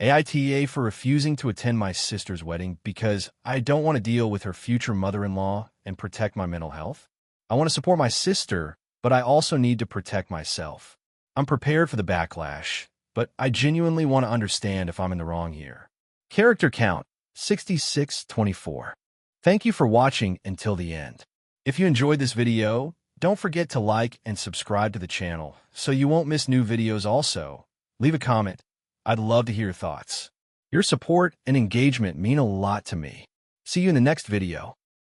AITA for refusing to attend my sister's wedding because I don't want to deal with her future mother-in-law and protect my mental health. I want to support my sister, but I also need to protect myself. I'm prepared for the backlash, but I genuinely want to understand if I'm in the wrong here. Character count, 6624. Thank you for watching until the end. If you enjoyed this video, don't forget to like and subscribe to the channel so you won't miss new videos also. Leave a comment. I'd love to hear your thoughts. Your support and engagement mean a lot to me. See you in the next video.